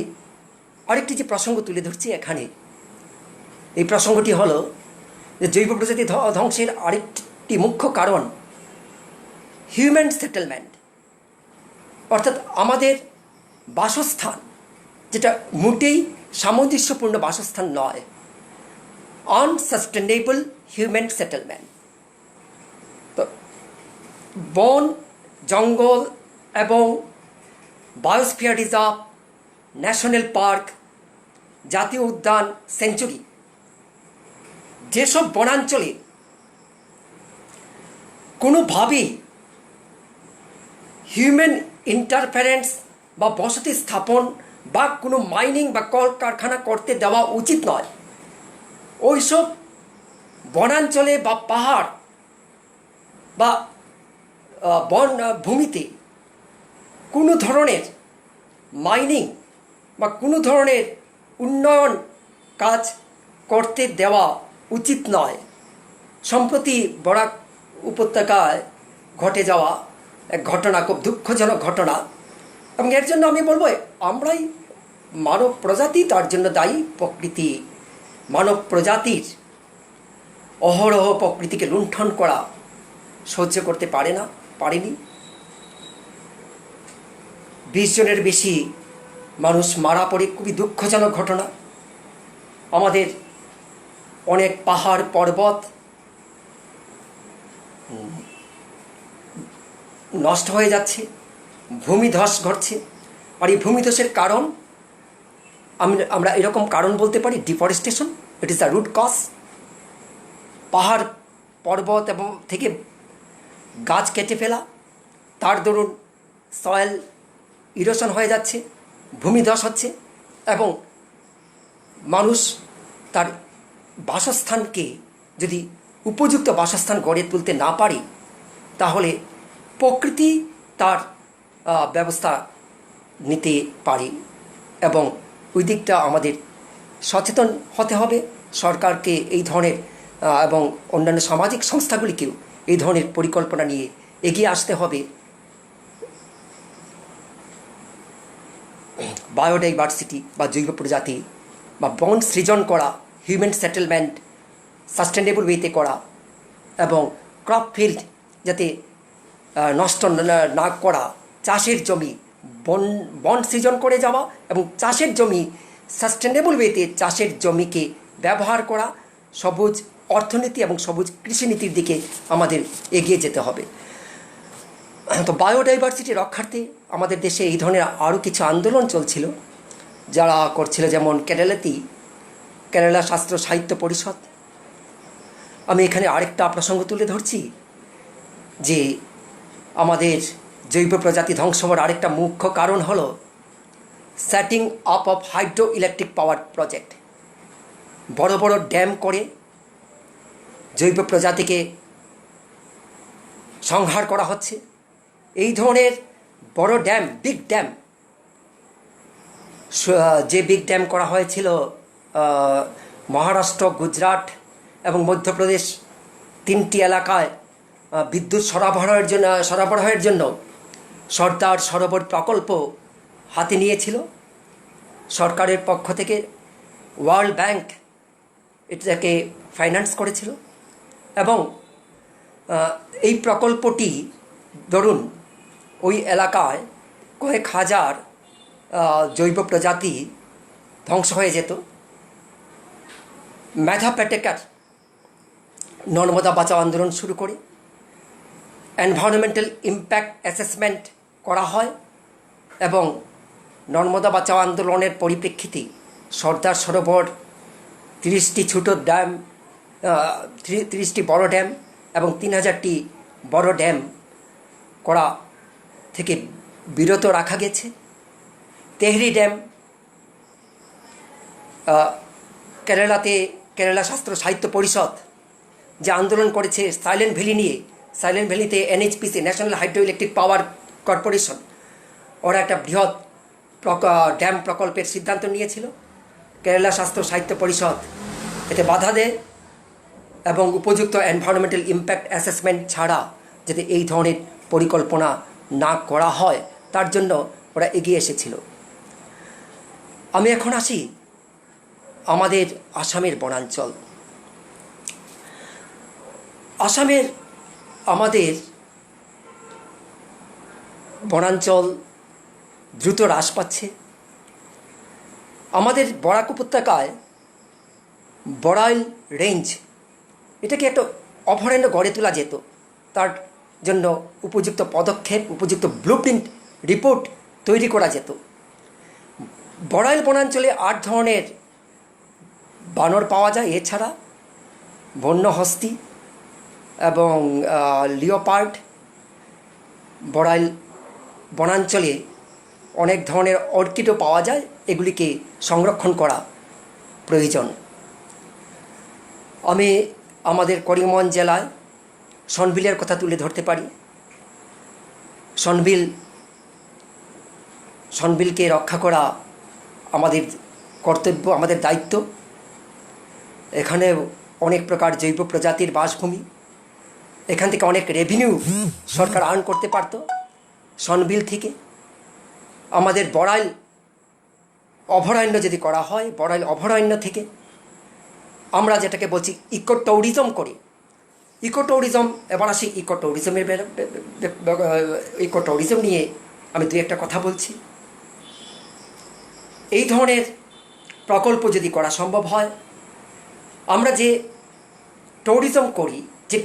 Speaker 1: আরেকটি যে প্রসঙ্গ তুলে ধরছি এখানে, এই প্রসঙ্গটি হলো যে জৈব প্রজাতি ধ্বংসের আরেকটি মুখ্য কারণ হিউম্যান সেটেলমেন্ট, অর্থাৎ আমাদের বাসস্থান, যেটা মোটেই সামঞ্জস্যপূর্ণ বাসস্থান নয়, আনসাস্টেনেবল হিউম্যান সেটেলমেন্ট। তো বন, জঙ্গল এবং বায়োস্ফিয়ার রিজার্ভ, ন্যাশনাল পার্ক, জাতীয় উদ্যান, সেঞ্চুরি, যেসব বনাঞ্চলে কোনোভাবেই হিউম্যান ইন্টারফারেন্স বা বসতি স্থাপন বা কোনো মাইনিং বা কলকারখানা করতে দেওয়া উচিত নয়, ওইসব বনাঞ্চলে বা পাহাড় বা বনভূমিতে কোনো ধরনের মাইনিং বা কোনো ধরনের উন্নয়ন কাজ করতে দেওয়া উচিত নয়। সম্প্রতি বরাক উপত্যকায় ঘটে যাওয়া এক ঘটনা, খুব দুঃখজনক ঘটনা, এবং এর জন্য আমি বলবো আমরাই মানব প্রজাতি তার জন্য দায়ী। প্রকৃতি, মানব প্রজাতির অহরহ প্রকৃতিকে লুণ্ঠন করা সহ্য করতে পারেনি। 20 জনের বেশি মানুষ মারা পড়ে, খুবই দুঃখজনক ঘটনা। আমাদের অনেক পাহাড় পর্বত নষ্ট হয়ে যাচ্ছে, ভূমিধস ঘটছে। আর এই ভূমিধসের কারণ আমরা এরকম কারণ বলতে পারি deforestation, it is the root cause. পাহাড় পর্বত এবং থেকে গাছ কেটে ফেলা, তার দরুন সয়েল ইরোশন হয়ে যাচ্ছে, ভূমিধস হচ্ছে, এবং মানুষ তার বাসস্থানকে যদি উপযুক্ত বাসস্থান গড়ে তুলতে না পারে, তাহলে প্রকৃতি তার ব্যবস্থা নিতে পারে। এবং ওই দিকটা আমাদের সচেতন হতে হবে। সরকারকে এই ধরনের এবং অন্যান্য সামাজিক সংস্থাগুলিকেও এই ধরনের পরিকল্পনা নিয়ে এগিয়ে আসতে হবে। বায়োডাইভার্সিটি বা জৈব প্রজাতি বা বন সৃজন করা, হিউম্যান সেটেলমেন্ট সাস্টেনেবল ওয়েতে করা এবং ক্রপ ফিল্ড যাতে নষ্ট না করা, চাষের জমি বন সৃজন করে যাওয়া এবং চাষের জমি সাস্টেনেবল ওয়েতে চাষের জমিকে ব্যবহার করা, সবুজ অর্থনীতি এবং সবুজ কৃষিনীতির দিকে আমাদের এগিয়ে যেতে হবে। তো বায়োডাইভার্সিটি রক্ষার্থে আমাদের দেশে এই ধরনের আরও কিছু আন্দোলন চলছিল, যারা করছিল, যেমন কেরালা শাস্ত্র সাহিত্য পরিষদ। আমি এখানে আরেকটা প্রসঙ্গ তুলে ধরছি যে আমাদের জৈব প্রজাতি ধ্বংস হওয়ার আরেকটা মুখ্য কারণ হলো setting up of hydro Electric power project. বড় বড় ড্যাম করে জৈব প্রজাতিকে সংহার করা হচ্ছে। এই ধরনের বড় ড্যাম, বিগ ড্যাম, যে বিগ ড্যাম করা হয়েছিল মহারাষ্ট্র, গুজরাট এবং মধ্যপ্রদেশ, 3টি এলাকায় বিদ্যুৎ সরবরাহের জন্য সর্দার সরোবর প্রকল্প হাতে নিয়েছিল সরকারের পক্ষ থেকে। ওয়ার্ল্ড ব্যাংক এটাকে ফাইন্যান্স করেছিল এবং এই প্রকল্পটি ধরুন ওই এলাকায় কয়েক হাজার জৈব প্রজাতি ধ্বংস হয়ে যেত। মেধা প্যাটেকার নর্মদা বাঁচাও আন্দোলন শুরু করে এনভায়রনমেন্টাল ইম্প্যাক্ট অ্যাসেসমেন্ট করা হয় এবং নর্মদা বাঁচাও আন্দোলনের পরিপ্রেক্ষিতে সর্দার সরোবর 30টি ছোটো ড্যাম, 30টি বড় ড্যাম এবং 3000টি বড় ড্যাম করা থেকে বিরত রাখা গেছে। তেহরি ড্যাম, কেরালা শাস্ত্র সাহিত্য পরিষদ যে আন্দোলন করেছে সাইলেন্ট ভ্যালি নিয়ে, সাইলেন্ট ভ্যালিতে NHPC National Hydro Electric Power Corporation ওরা একটা বৃহৎ ড্যাম প্রকল্পের সিদ্ধান্ত নিয়েছিল। কেরালা শাস্ত্র সাহিত্য পরিষদ এতে বাধা দেয় এবং উপযুক্ত এনভায়রনমেন্টাল ইম্প্যাক্ট অ্যাসেসমেন্ট ছাড়া যাতে এই ধরনের পরিকল্পনা না করা হয় তার জন্য ওরা এগিয়ে এসেছিল। আমি এখন আসি আমাদের আসামের বনাঞ্চল। আমাদের বনাঞ্চল দ্রুত হ্রাস পাচ্ছে। আমাদের বরাক উপত্যকায় বড়াইল রেঞ্জ, এটাকে একটা অভয়ারণ্য গড়ে তোলা যেত। তার জন্য উপযুক্ত পদক্ষেপ, উপযুক্ত ব্লুপ্রিন্ট রিপোর্ট তৈরি করা যেত। বড়াইল বনাঞ্চলে 8 ধরনের বানর পাওয়া যায়। এছাড়া বন্য হস্তি এবং লিওপার্ড। বড়াইল বনাঞ্চলে অনেক ধরনের অর্কিডও পাওয়া যায়, এগুলিকে সংরক্ষণ করা প্রয়োজন। আমি আমাদের করিমগঞ্জ জেলায় সনবিলের কথা তুলে ধরতে পারি। সনবিলকে রক্ষা করা আমাদের কর্তব্য, আমাদের দায়িত্ব। এখানে অনেক প্রকার জৈব প্রজাতির বাসভূমি, এখান থেকে অনেক রেভিনিউ সরকার আর্ন করতে পারত সনবিল থেকে। আমাদের বড়াইল অভয়ারণ্য যদি করা হয়, বড়াইল অভয়ারণ্য থেকে আমরা যেটাকে বলছি ইকো ট্যুরিজম করি। ইকো ট্যুরিজম, এবার আসি ইকো ট্যুরিজম নিয়ে আমি 2-1টা কথা বলছি। এই ধরনের প্রকল্প যদি করা সম্ভব হয়, আমরা যে ট্যুরিজম করি, এই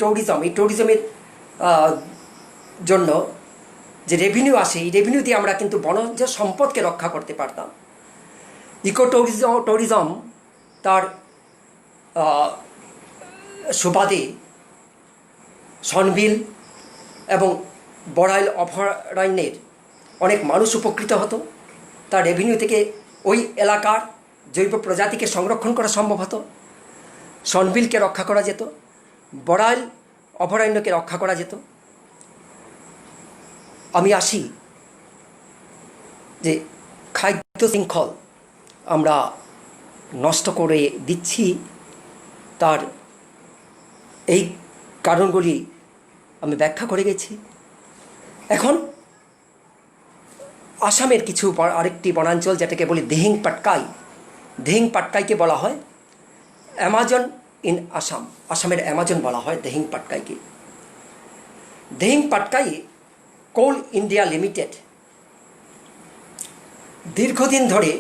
Speaker 1: ট্যুরিজমের জন্য যে রেভিনিউ আসে, এই রেভিনিউ দিয়ে আমরা কিন্তু বনজ সম্পদকে রক্ষা করতে পারতাম। ইকো ট্যুরিজম তার সুবাদে সনবিল এবং বড়াইল অভয়ারণ্যের অনেক মানুষ উপকৃত হতো। তার রেভিনিউ থেকে ওই এলাকার জৈব প্রজাতিকে সংরক্ষণ করা সম্ভব হতো, সনবিলকে রক্ষা করা যেত, বড়াইল অভয়ারণ্যকে রক্ষা করা যেত। আমি আসি যে খাদ্য শৃঙ্খল আমরা নষ্ট করে দিচ্ছি, তার এই কারণগুলি আমি ব্যাখ্যা করে গেছি। এখন আসামের কিছু আরেকটি বনাঞ্চল যেটাকে বলি দিহিং পাটকাই। দিহিং পাটকাইকে বলা হয় অ্যামাজন ইন আসাম, আসামের অ্যামাজন বলা হয় দিহিং পাটকাইকে। দিহিং পাটকাই কোল ইন্ডিয়া লিমিটেড দীর্ঘদিন ধরে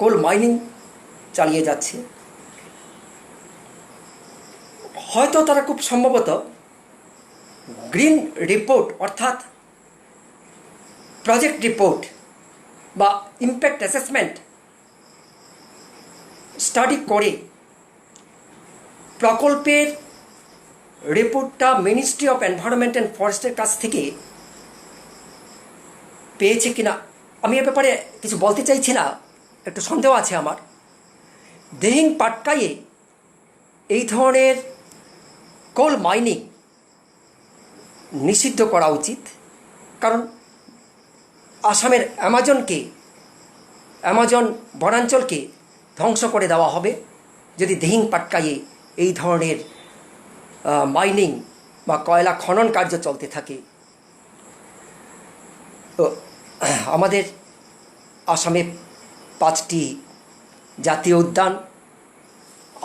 Speaker 1: কোল মাইনিং চালিয়ে যাচ্ছে। হয়তো তারা খুব সম্ভবত গ্রিন রিপোর্ট অর্থাৎ প্রজেক্ট রিপোর্ট বা ইম্প্যাক্ট অ্যাসেসমেন্ট স্টাডি করে প্রকল্পের রিপোর্টটা মিনিস্ট্রি অফ এনভায়রনমেন্ট অ্যান্ড ফরেস্টের কাছ থেকে পেয়েছে কিনা আমি এ ব্যাপারে কিছু বলতে চাইছি না, একটু সন্দেহ আছে আমার। দিহিং পাটকাইয়ে এই ধরনের কোল মাইনিং নিষিদ্ধ করা উচিত, কারণ আসামের অ্যামাজন বনাঞ্চলকে ধ্বংস করে দেওয়া হবে যদি দিহিং পাটকাইয়ে এই ধরনের মাইনিং বা কয়লা খনন কার্য চলতে থাকে। তো আমাদের আসামে 5টি জাতীয় উদ্যান,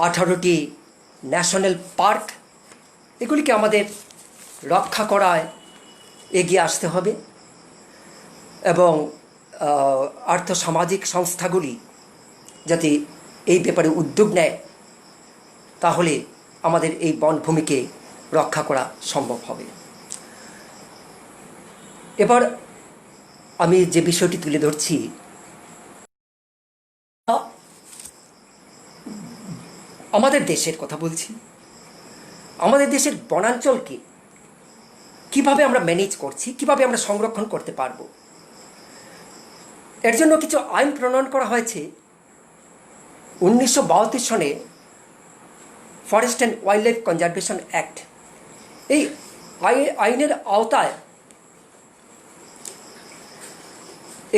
Speaker 1: 18টি ন্যাশনাল পার্ক, এগুলিকে আমাদের রক্ষা করায় এগিয়ে আসতে হবে এবং আর্থসামাজিক সংস্থাগুলি যাতে এই ব্যাপারে উদ্যোগ নেয়, তাহলে আমাদের এই বনভূমিকে রক্ষা করা সম্ভব হবে। এবার আমি যে বিষয়টি তুলে ধরছি, আমাদের দেশের কথা বলছি, আমাদের দেশের বনাঞ্চলকে কিভাবে আমরা ম্যানেজ করছি, কিভাবে আমরা সংরক্ষণ করতে পারবো, এর জন্য কিছু আইন প্রণয়ন করা হয়েছে 1972 সনে forest and wild life conservation act. এই আইনের আওতায়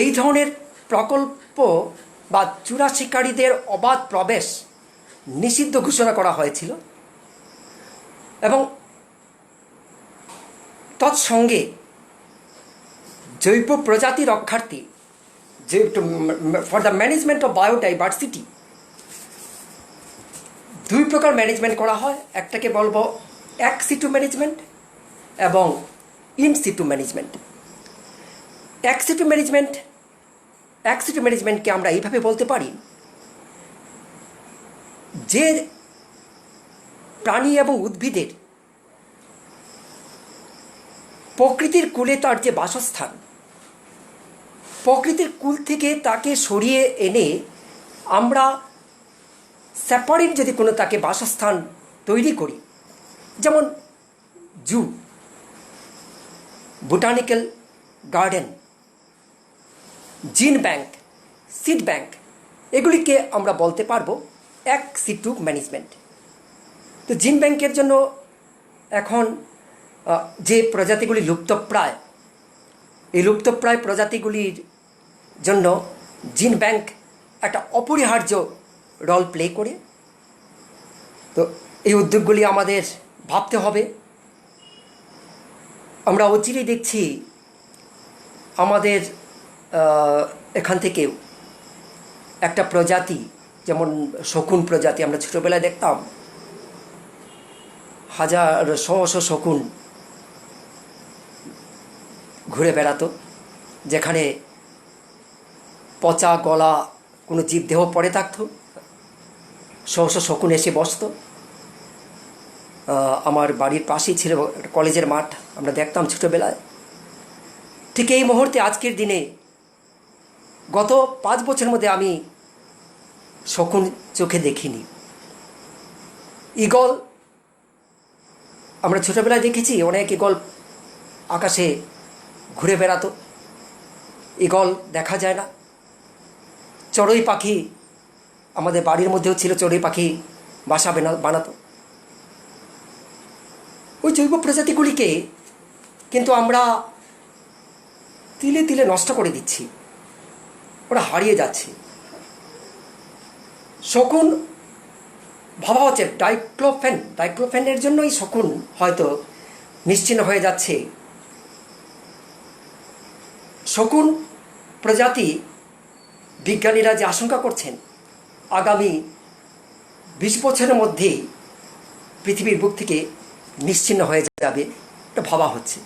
Speaker 1: এই ধরনের প্রকল্প বা চূড়া শিকারীদের অবাধ প্রবেশ নিষিদ্ধ ঘোষণা করা হয়েছিল এবং তৎসঙ্গে জৈব প্রজাতি রক্ষার্থে for the management of biodiversity 2 প্রকার ম্যানেজমেন্ট করা হয়। একটাকে বলবো এক্স সিটু ম্যানেজমেন্ট এবং ইন সিটু ম্যানেজমেন্ট। এক্স সিটু ম্যানেজমেন্টকে আমরা এইভাবে বলতে পারি, যে প্রাণী এবং উদ্ভিদের প্রকৃতির কূলে তার যে বাসস্থান, প্রকৃতির কূল থেকে তাকে সরিয়ে এনে আমরা সেপারেট যদি কোনো তাকে বাসস্থান তৈরি করি, যেমন জু, বোটানিক্যাল গার্ডেন, জিন ব্যাংক, সিড ব্যাংক, এগুলিকে আমরা বলতে পারবো এক্স সিটু ম্যানেজমেন্ট। তো জিন ব্যাংকের জন্য এখন যে প্রজাতিগুলি লুপ্তপ্রায়, এই লুপ্তপ্রায় প্রজাতিগুলির জন্য জিন ব্যাংক একটা অপরিহার্য রোল প্লে করে। তো এই উদ্যোগগুলি আমাদের ভাবতে হবে। আমরা অচিরেই দেখছি আমাদের এখান থেকেও একটা প্রজাতি, যেমন শকুন প্রজাতি, আমরা ছোটোবেলায় দেখতাম শো শকুন ঘুরে বেড়াতো, যেখানে পচা গলা কোনো জীবদেহ পড়ে থাকতো, শো শকুন এসে বসতো। আমার বাড়ির পাশেই ছিল একটা কলেজের মাঠ, আমরা দেখতাম ছোটোবেলায়। ঠিক এই মুহূর্তে আজকের দিনে গত 5 বছরের মধ্যে আমি শকুন চোখে দেখিনি। ঈগল আমরা ছোটোবেলায় দেখেছি, অনেক ঈগল আকাশে ঘুরে বেড়াতো, ঈগল দেখা যায় না। চড়ুই পাখি, আমাদের বাড়ির মধ্যেও ছিল চড়ুই পাখি, বাসা বানাতো। ওই জৈব প্রজাতিগুলিকে কিন্তু আমরা তিলে তিলে নষ্ট করে দিচ্ছি, ওরা হারিয়ে যাচ্ছে। শকুন ভাবা হচ্ছে ডাইক্লোফেনের জন্যই শকুন হয়তো নিশ্চিহ্ন হয়ে যাচ্ছে। শকুন প্রজাতি বিজ্ঞানীরা যে আশঙ্কা করছেন আগামী 20 বছরের মধ্যেই পৃথিবীর বুক থেকে নিশ্চিহ্ন হয়ে যাবে, এটা ভাবা হচ্ছে।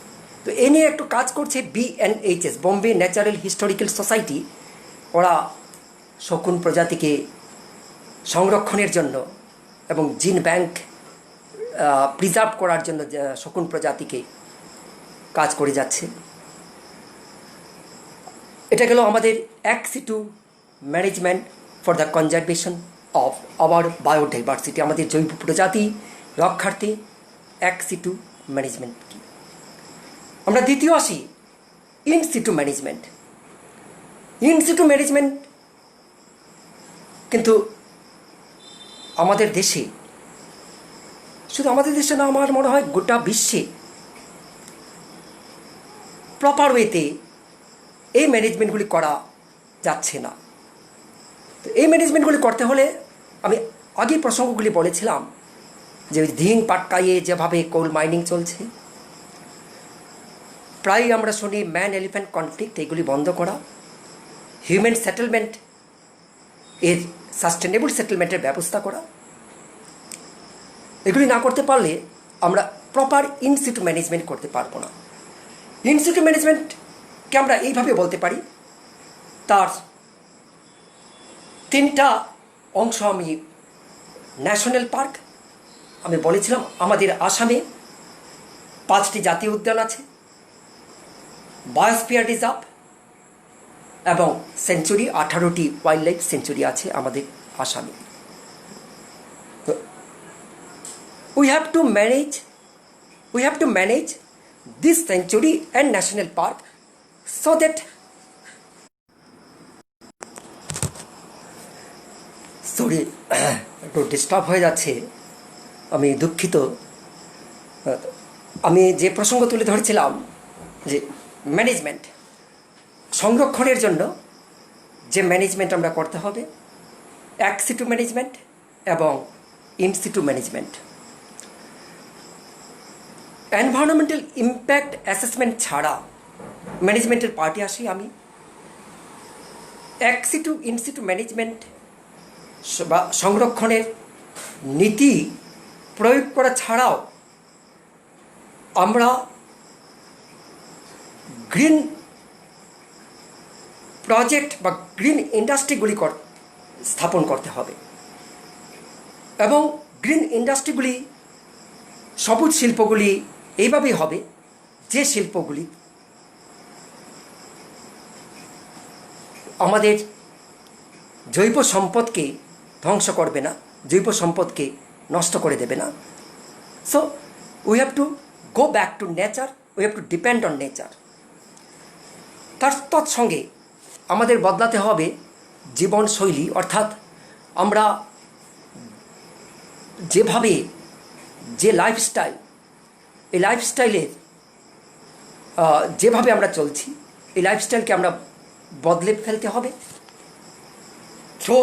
Speaker 1: তো এ নিয়ে একটু কাজ করছে BNHS, Bombay natural historical society. ওরা শকুন প্রজাতিকে সংরক্ষণের জন্য এবং জিন ব্যাংক প্রিজার্ভ করার জন্য শকুন প্রজাতিকে কাজ করে যাচ্ছে। এটা গেল আমাদের ex-situ management for the conservation of our biodiversity, আমাদের জৈব প্রজাতি রক্ষার্থে ex-situ ম্যানেজমেন্ট কি। আমরা দ্বিতীয় আসি in-situ ম্যানেজমেন্ট। in-situ ম্যানেজমেন্ট কিন্তু আমাদের দেশে, শুধু আমাদের দেশে না, আমার মনে হয় গোটা বিশ্বে প্রপার ওয়েতে এই ম্যানেজমেন্টগুলি করা যাচ্ছে না। তো এই ম্যানেজমেন্টগুলি করতে হলে আমি আগেই প্রসঙ্গগুলি বলেছিলাম যে ধিং পাটকাইয়ে যেভাবে কোল মাইনিং চলছে, প্রায় আমরা শুনি ম্যান এলিফ্যান্ট কনফ্লিক্ট, এগুলি বন্ধ করা, হিউম্যান সেটেলমেন্ট এর সাস্টেনেবল সেটেলমেন্টের ব্যবস্থা করা, এগুলি না করতে পারলে আমরা প্রপার ইন-সিটু ম্যানেজমেন্ট করতে পারবো না। ইন-সিটু ম্যানেজমেন্টকে আমরা এইভাবে বলতে পারি, তার 3টা অংশ। আমি ন্যাশনাল পার্ক, আমি বলেছিলাম আমাদের আসামে 5টি জাতীয় উদ্যান আছে, বায়োস্ফিয়ার রিজার্ভ এবং সেঞ্চুরি, 18টি ওয়াইল্ড লাইফ সেঞ্চুরি আছে আমাদের আসামে। তো we have to manage this sanctuary and national park so that sorry একটু ডিস্টার্ব হয়ে যাচ্ছে, আমি দুঃখিত। আমি যে প্রসঙ্গ তুলে ধরেছিলাম যে ম্যানেজমেন্ট, সংরক্ষণের জন্য যে ম্যানেজমেন্ট আমরা করতে হবে, ex-situ ম্যানেজমেন্ট এবং in-situ management. Environmental impact assessment ছাড়া ম্যানেজমেন্টের পার্টি আসি আমি। ex-situ in-situ ম্যানেজমেন্ট বা সংরক্ষণের নীতি প্রয়োগ করা ছাড়াও আমরা গ্রিন প্রজেক্ট বা গ্রিন ইন্ডাস্ট্রিগুলি স্থাপন করতে হবে এবং গ্রিন ইন্ডাস্ট্রিগুলি, সবুজ শিল্পগুলি এইভাবেই হবে যে শিল্পগুলি আমাদের জৈব সম্পদকে ধ্বংস করবে না, জৈব সম্পদকে নষ্ট করে দেবে না। So we have to go back to nature, we have to depend on nature. তার তৎসঙ্গে আমাদের বদলাতে হবে জীবনশৈলী, অর্থাৎ আমরা যেভাবে যে লাইফস্টাইল, এই লাইফস্টাইলের যেভাবে আমরা চলছি, এই লাইফস্টাইলকে আমরা বদলে ফেলতে হবে থ্রো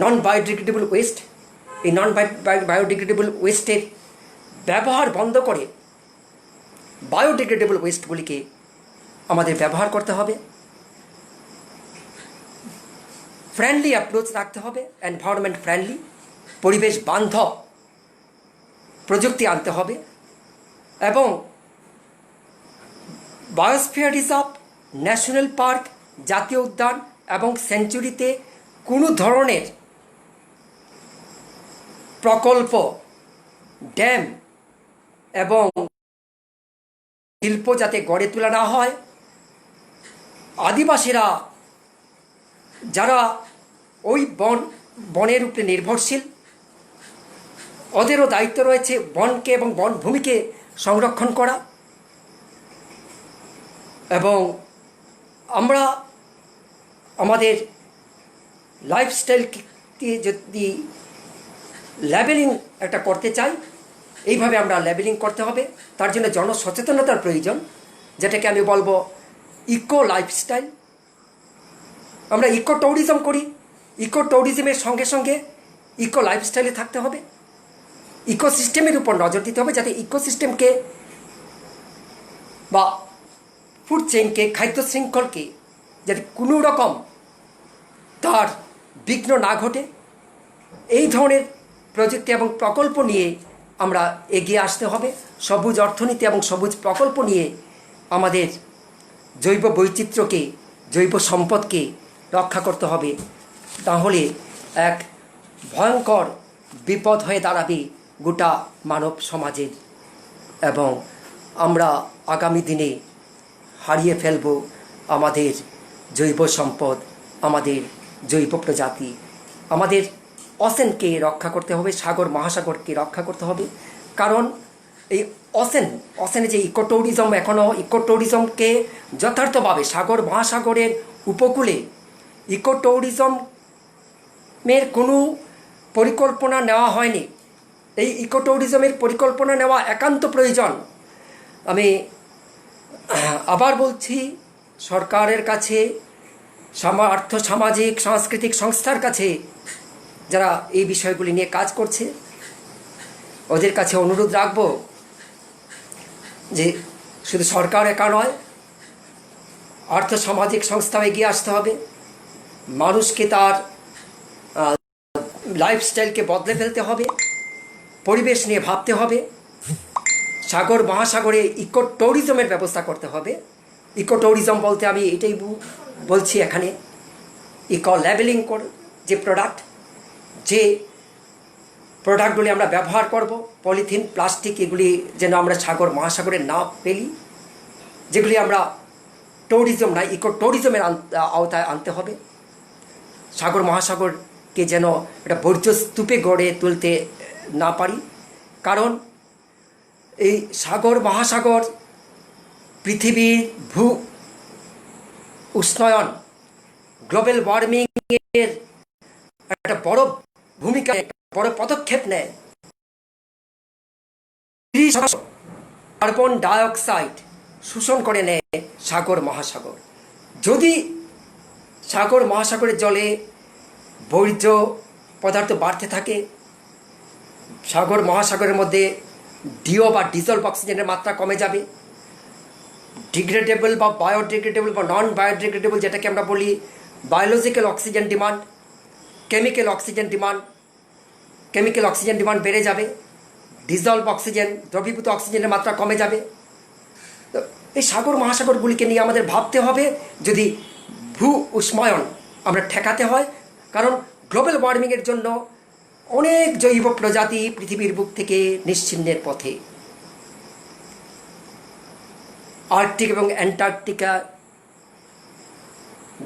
Speaker 1: নন বায়োডিগ্রেডেবল ওয়েস্ট। এই নন বায়োডিগ্রেডেবল ওয়েস্টের ব্যবহার বন্ধ করে বায়োডিগ্রেডেবল ওয়েস্টগুলিকে আমাদের ব্যবহার করতে হবে। ফ্রেন্ডলি অ্যাপ্রোচ রাখতে হবে, এনভায়রনমেন্ট ফ্রেন্ডলি, পরিবেশ বান্ধব প্রযুক্তি আনতে হবে এবং বায়োস্ফিয়ার রিজার্ভ, ন্যাশনাল পার্ক, জাতীয় উদ্যান এবং সেঞ্চুরিতে কোনো ধরনের প্রকল্প, ড্যাম এবং শিল্প যাতে গড়ে তোলা না হয়। আদিবাসীরা যারা ওই বনের উপরে নির্ভরশীল, ওদেরও দায়িত্ব রয়েছে বনকে এবং বনভূমিকে সংরক্ষণ করা। এবং আমরা আমাদের লাইফস্টাইলকে যদি লেবেলিং একটা করতে চাই, এইভাবে আমরা লেবেলিং করতে হবে। তার জন্য জনসচেতনতার প্রয়োজন, যেটাকে আমি বলবো ইকো লাইফস্টাইল। আমরা ইকো ট্যুরিজম করি, ইকো ট্যুরিজমের সঙ্গে সঙ্গে ইকো লাইফস্টাইলে থাকতে হবে, ইকোসিস্টেমের উপর নজর দিতে হবে, যাতে ইকোসিস্টেমকে বা ফুড চেইনকে, খাদ্য শৃঙ্খলকে যাতে কোনো রকম তার বিঘ্ন না ঘটে এই ধরনের প্রযুক্তি এবং প্রকল্প নিয়ে আমরা এগিয়ে আসতে হবে। সবুজ অর্থনীতি এবং সবুজ প্রকল্প নিয়ে আমাদের জৈব বৈচিত্র্যকে, জৈব সম্পদকে রক্ষা করতে হবে। তাহলে এক ভয়ঙ্কর বিপদ হয়ে দাঁড়াবে গোটা মানব সমাজের, এবং আমরা আগামী দিনে হারিয়ে ফেলব আমাদের জৈব সম্পদ, আমাদের জৈব প্রজাতি। আমাদের অসেনকে রক্ষা করতে হবে, সাগর মহাসাগরকে রক্ষা করতে হবে। কারণ এই অসেনে যে ইকো ট্যুরিজম, এখনও ইকো ট্যুরিজমকে যথার্থভাবে সাগর মহাসাগরের উপকূলে ইকো ট্যুরিজমের কোনো পরিকল্পনা নেওয়া হয়নি। এই ইকো ট্যুরিজমের পরিকল্পনা নেওয়া একান্ত প্রয়োজন। আমি আবার বলছি, সরকারের কাছে, আর্থ সামাজিক সাংস্কৃতিক সংস্থার কাছে, যারা এই বিষয়গুলি নিয়ে কাজ করছে, ওদের কাছে অনুরোধ রাখব যে শুধু সরকার একা নয়, আর্থ সামাজিক সংস্থাও এগিয়ে আসতে হবে। মানুষকে তার লাইফস্টাইলকে বদলে ফেলতে হবে, পরিবেশ নিয়ে ভাবতে হবে, সাগর মহাসাগরে ইকো ট্যুরিজমের ব্যবস্থা করতে হবে। ইকো ট্যুরিজম বলতে আমি এটাই বলছি, এখানে ইকো লেবেলিং যে প্রোডাক্ট, যে প্রোডাক্টগুলি আমরা ব্যবহার করব, পলিথিন, প্লাস্টিক, এগুলি যেন আমরা সাগর মহাসাগরে না ফেলি। যেগুলি আমরা ট্যুরিজম না, ইকো ট্যুরিজমের আওতায় আনতে হবে। সাগর মহাসাগরকে যেন একটা বর্জ্য স্তূপে গড়ে তুলতে না পারি। কারণ এই সাগর মহাসাগর পৃথিবীর ভূ উষ্ণায়ন, গ্লোবাল ওয়ার্মিংয়ের একটা বড় ভূমিকা, বড় পদক্ষেপ নেয়। কার্বন ডাইঅক্সাইড শোষণ করে নেয় সাগর মহাসাগর। যদি সাগর মহাসাগরের জলে বর্জ্য পদার্থ বাড়তে থাকে, সাগর মহাসাগরের মধ্যে ডিও বা ডিজলভ অক্সিজেনের মাত্রা কমে যাবে। ডিগ্রেডেবল বা বায়োডিগ্রেডেবল বা নন বায়োডিগ্রেডেবল, যেটাকে আমরা বলি biological oxygen demand, chemical oxygen demand বেড়ে যাবে। ডিজলভ অক্সিজেন, দ্রবীভূত অক্সিজেনের মাত্রা কমে যাবে। তো এই সাগর মহাসাগরগুলিকে নিয়ে আমাদের ভাবতে হবে যদি ভূ উষ্ণায়ন আমরা ঠেকাতে হয়। কারণ গ্লোবাল ওয়ার্মিংয়ের জন্য অনেক জৈব প্রজাতি পৃথিবীর বুক থেকে নিশ্চিহ্নের পথে। আর্কটিক এবং অ্যান্টার্কটিকা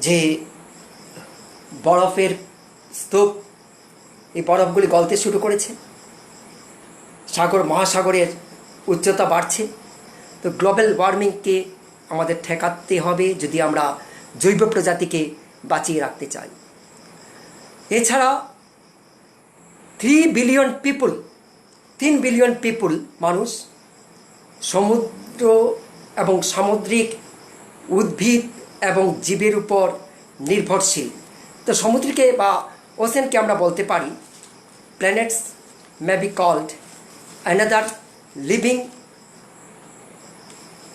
Speaker 1: যে বরফের স্তূপ, এই বরফগুলি গলতে শুরু করেছে, সাগর মহাসাগরের উচ্চতা বাড়ছে। তো গ্লোবাল ওয়ার্মিংকে আমাদের ঠেকাতে হবে যদি আমরা জৈব প্রজাতিকে বাঁচিয়ে রাখতে চাই। এছাড়া 3 বিলিয়ন পিপুল মানুষ সমুদ্র এবং সামুদ্রিক উদ্ভিদ এবং জীবের উপর নির্ভরশীল। তো সমুদ্রকে বা ওশেনকে আমরা বলতে পারি planets may be called another living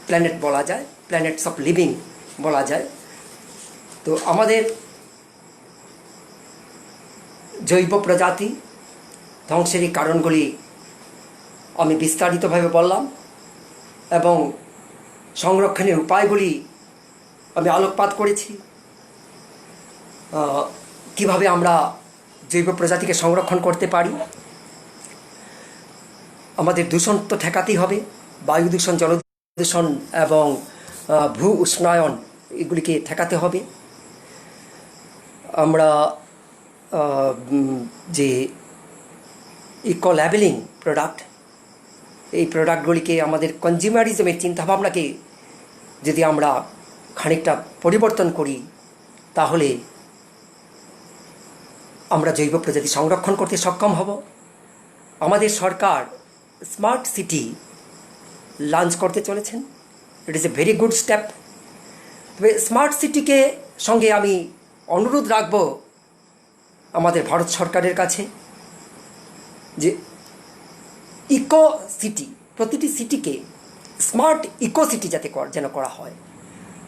Speaker 1: planet বলা যায়, প্ল্যানেটস অফ লিভিং বলা যায়। তো আমাদের জৈব প্রজাতি ধ্বংসের এই কারণগুলি আমি বিস্তারিতভাবে বললাম, এবং সংরক্ষণের উপায়গুলি আমি আলোকপাত করেছি। কিভাবে আমরা জৈব প্রজাতিকে সংরক্ষণ করতে পারি। আমাদের দূষণ তো ঠেকাতেই হবে, বায়ু দূষণ, জল দূষণ এবং ভূ উষ্ণায়ন, এগুলিকে ঠেকাতে হবে। আমরা যে ইকো লেবেলিং প্রোডাক্ট, এই প্রোডাক্টগুলিকে আমাদের কনজিউমারিজমের চিন্তাভাবনাকে যদি আমরা খানিকটা পরিবর্তন করি, তাহলে আমরা জৈব প্রজাতি সংরক্ষণ করতে সক্ষম হব। আমাদের সরকার স্মার্ট সিটি লঞ্চ করতে চলেছেন। It is a very good step. তবে স্মার্ট সিটিকে সঙ্গে আমি অনুরোধ রাখব আমাদের ভারত সরকারের কাছে যে ইকো সিটি, প্রতিটি সিটিকে স্মার্ট ইকো সিটি যাতে যেন করা হয়।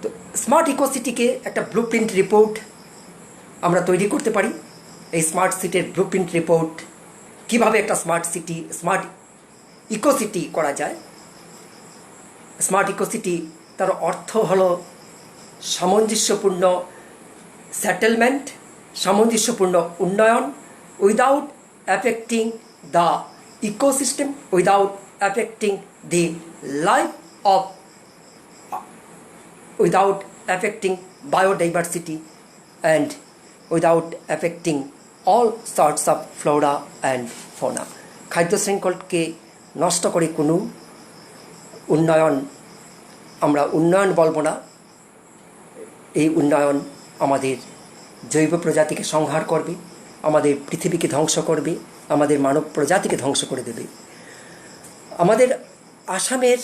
Speaker 1: তো স্মার্ট ইকো সিটিকে একটা ব্লু প্রিন্ট রিপোর্ট আমরা তৈরি করতে পারি, এই স্মার্ট সিটির ব্লুপ্রিন্ট রিপোর্ট, কিভাবে একটা স্মার্ট সিটি, স্মার্ট ইকোসিটি করা যায়। স্মার্ট ইকোসিটি তার অর্থ হলো সামঞ্জস্যপূর্ণ সেটেলমেন্ট, সামঞ্জস্যপূর্ণ উন্নয়ন, without affecting the ecosystem, without affecting the life of, without affecting biodiversity and without affecting all sorts of flora and fauna. খাদ্য শৃঙ্খলকে নষ্ট করে কোনো উন্নয়ন, আমরা উন্নয়ন বলবো না। এই উন্নয়ন আমাদের জৈব প্রজাতিকে সংহার করবে, আমাদের পৃথিবীকে ধ্বংস করবে, আমাদের মানব প্রজাতিকে ধ্বংস করে দেবে। আমাদের আসামের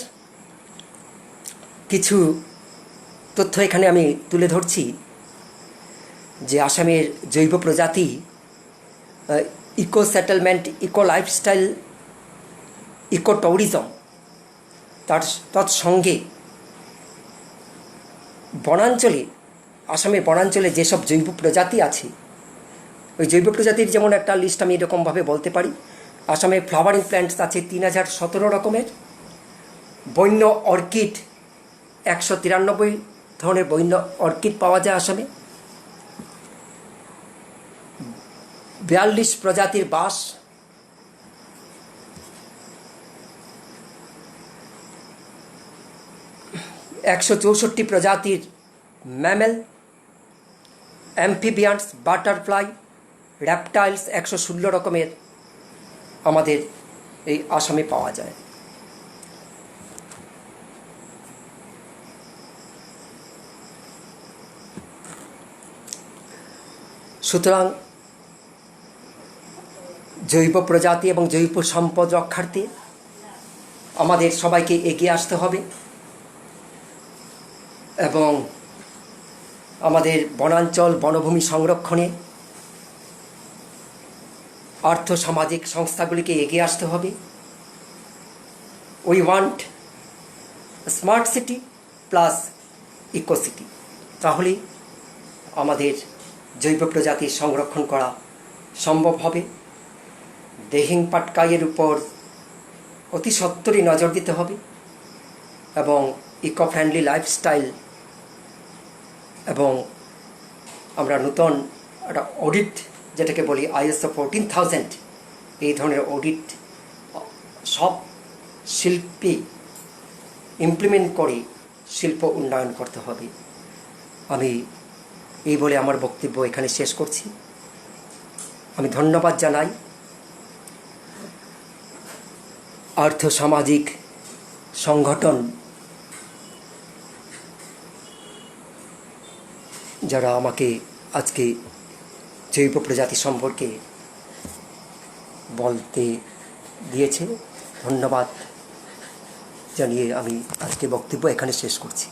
Speaker 1: কিছু তথ্য এখানে আমি তুলে ধরছি যে আসামের জৈব প্রজাতি, eco settlement, eco lifestyle, eco tourism, তৎসঙ্গে বনাঞ্চলে, আসামের বনাঞ্চলে যেসব জৈব প্রজাতি আছে, ওই জৈব প্রজাতির যেমন একটা লিস্ট আমি এরকমভাবে বলতে পারি। আসামে ফ্লাওয়ারিং প্ল্যান্টস আছে 3017 রকমের, বন্য অর্কিড 193 ধরনের বন্য অর্কিড পাওয়া যায় আসামে, 42 প্রজাতির বাঁশ, 164 প্রজাতির ম্যামেল, অ্যাম্ফিবিয়ান্স, বাটারফ্লাই, র্যাপটাইলস 116 রকমের আমাদের এই আসামে পাওয়া যায়। সুতরাং জৈব প্রজাতি এবং জৈব সম্পদ রক্ষার্থে আমাদের সবাইকে এগিয়ে আসতে হবে এবং আমাদের বনাঞ্চল, বনভূমি সংরক্ষণে আর্থ সামাজিক সংস্থাগুলিকে এগিয়ে আসতে হবে। We want smart city plus eco city, তাহলে আমাদের জৈব প্রজাতির সংরক্ষণ করা সম্ভব হবে। দিহিং পাটকাইয়ের উপর অতি সত্বরই নজর দিতে হবে এবং ইকো ফ্রেন্ডলি লাইফস্টাইল, এবং আমরা নতুন একটা অডিট, যেটাকে বলি ISO 14000, এই ধরনের অডিট সব শিল্পী ইমপ্লিমেন্ট করে শিল্প উন্নয়ন করতে হবে। আমি এই বলে আমার বক্তব্য এখানে শেষ করছি। আমি ধন্যবাদ জানাই আর্থ সামাজিক সংগঠন যারা আমাকে আজকে জৈব প্রজাতি সম্পর্কে বলতে দিয়েছে। ধন্যবাদ জানিয়ে আমি আজকে বক্তব্য এখানে শেষ করছি।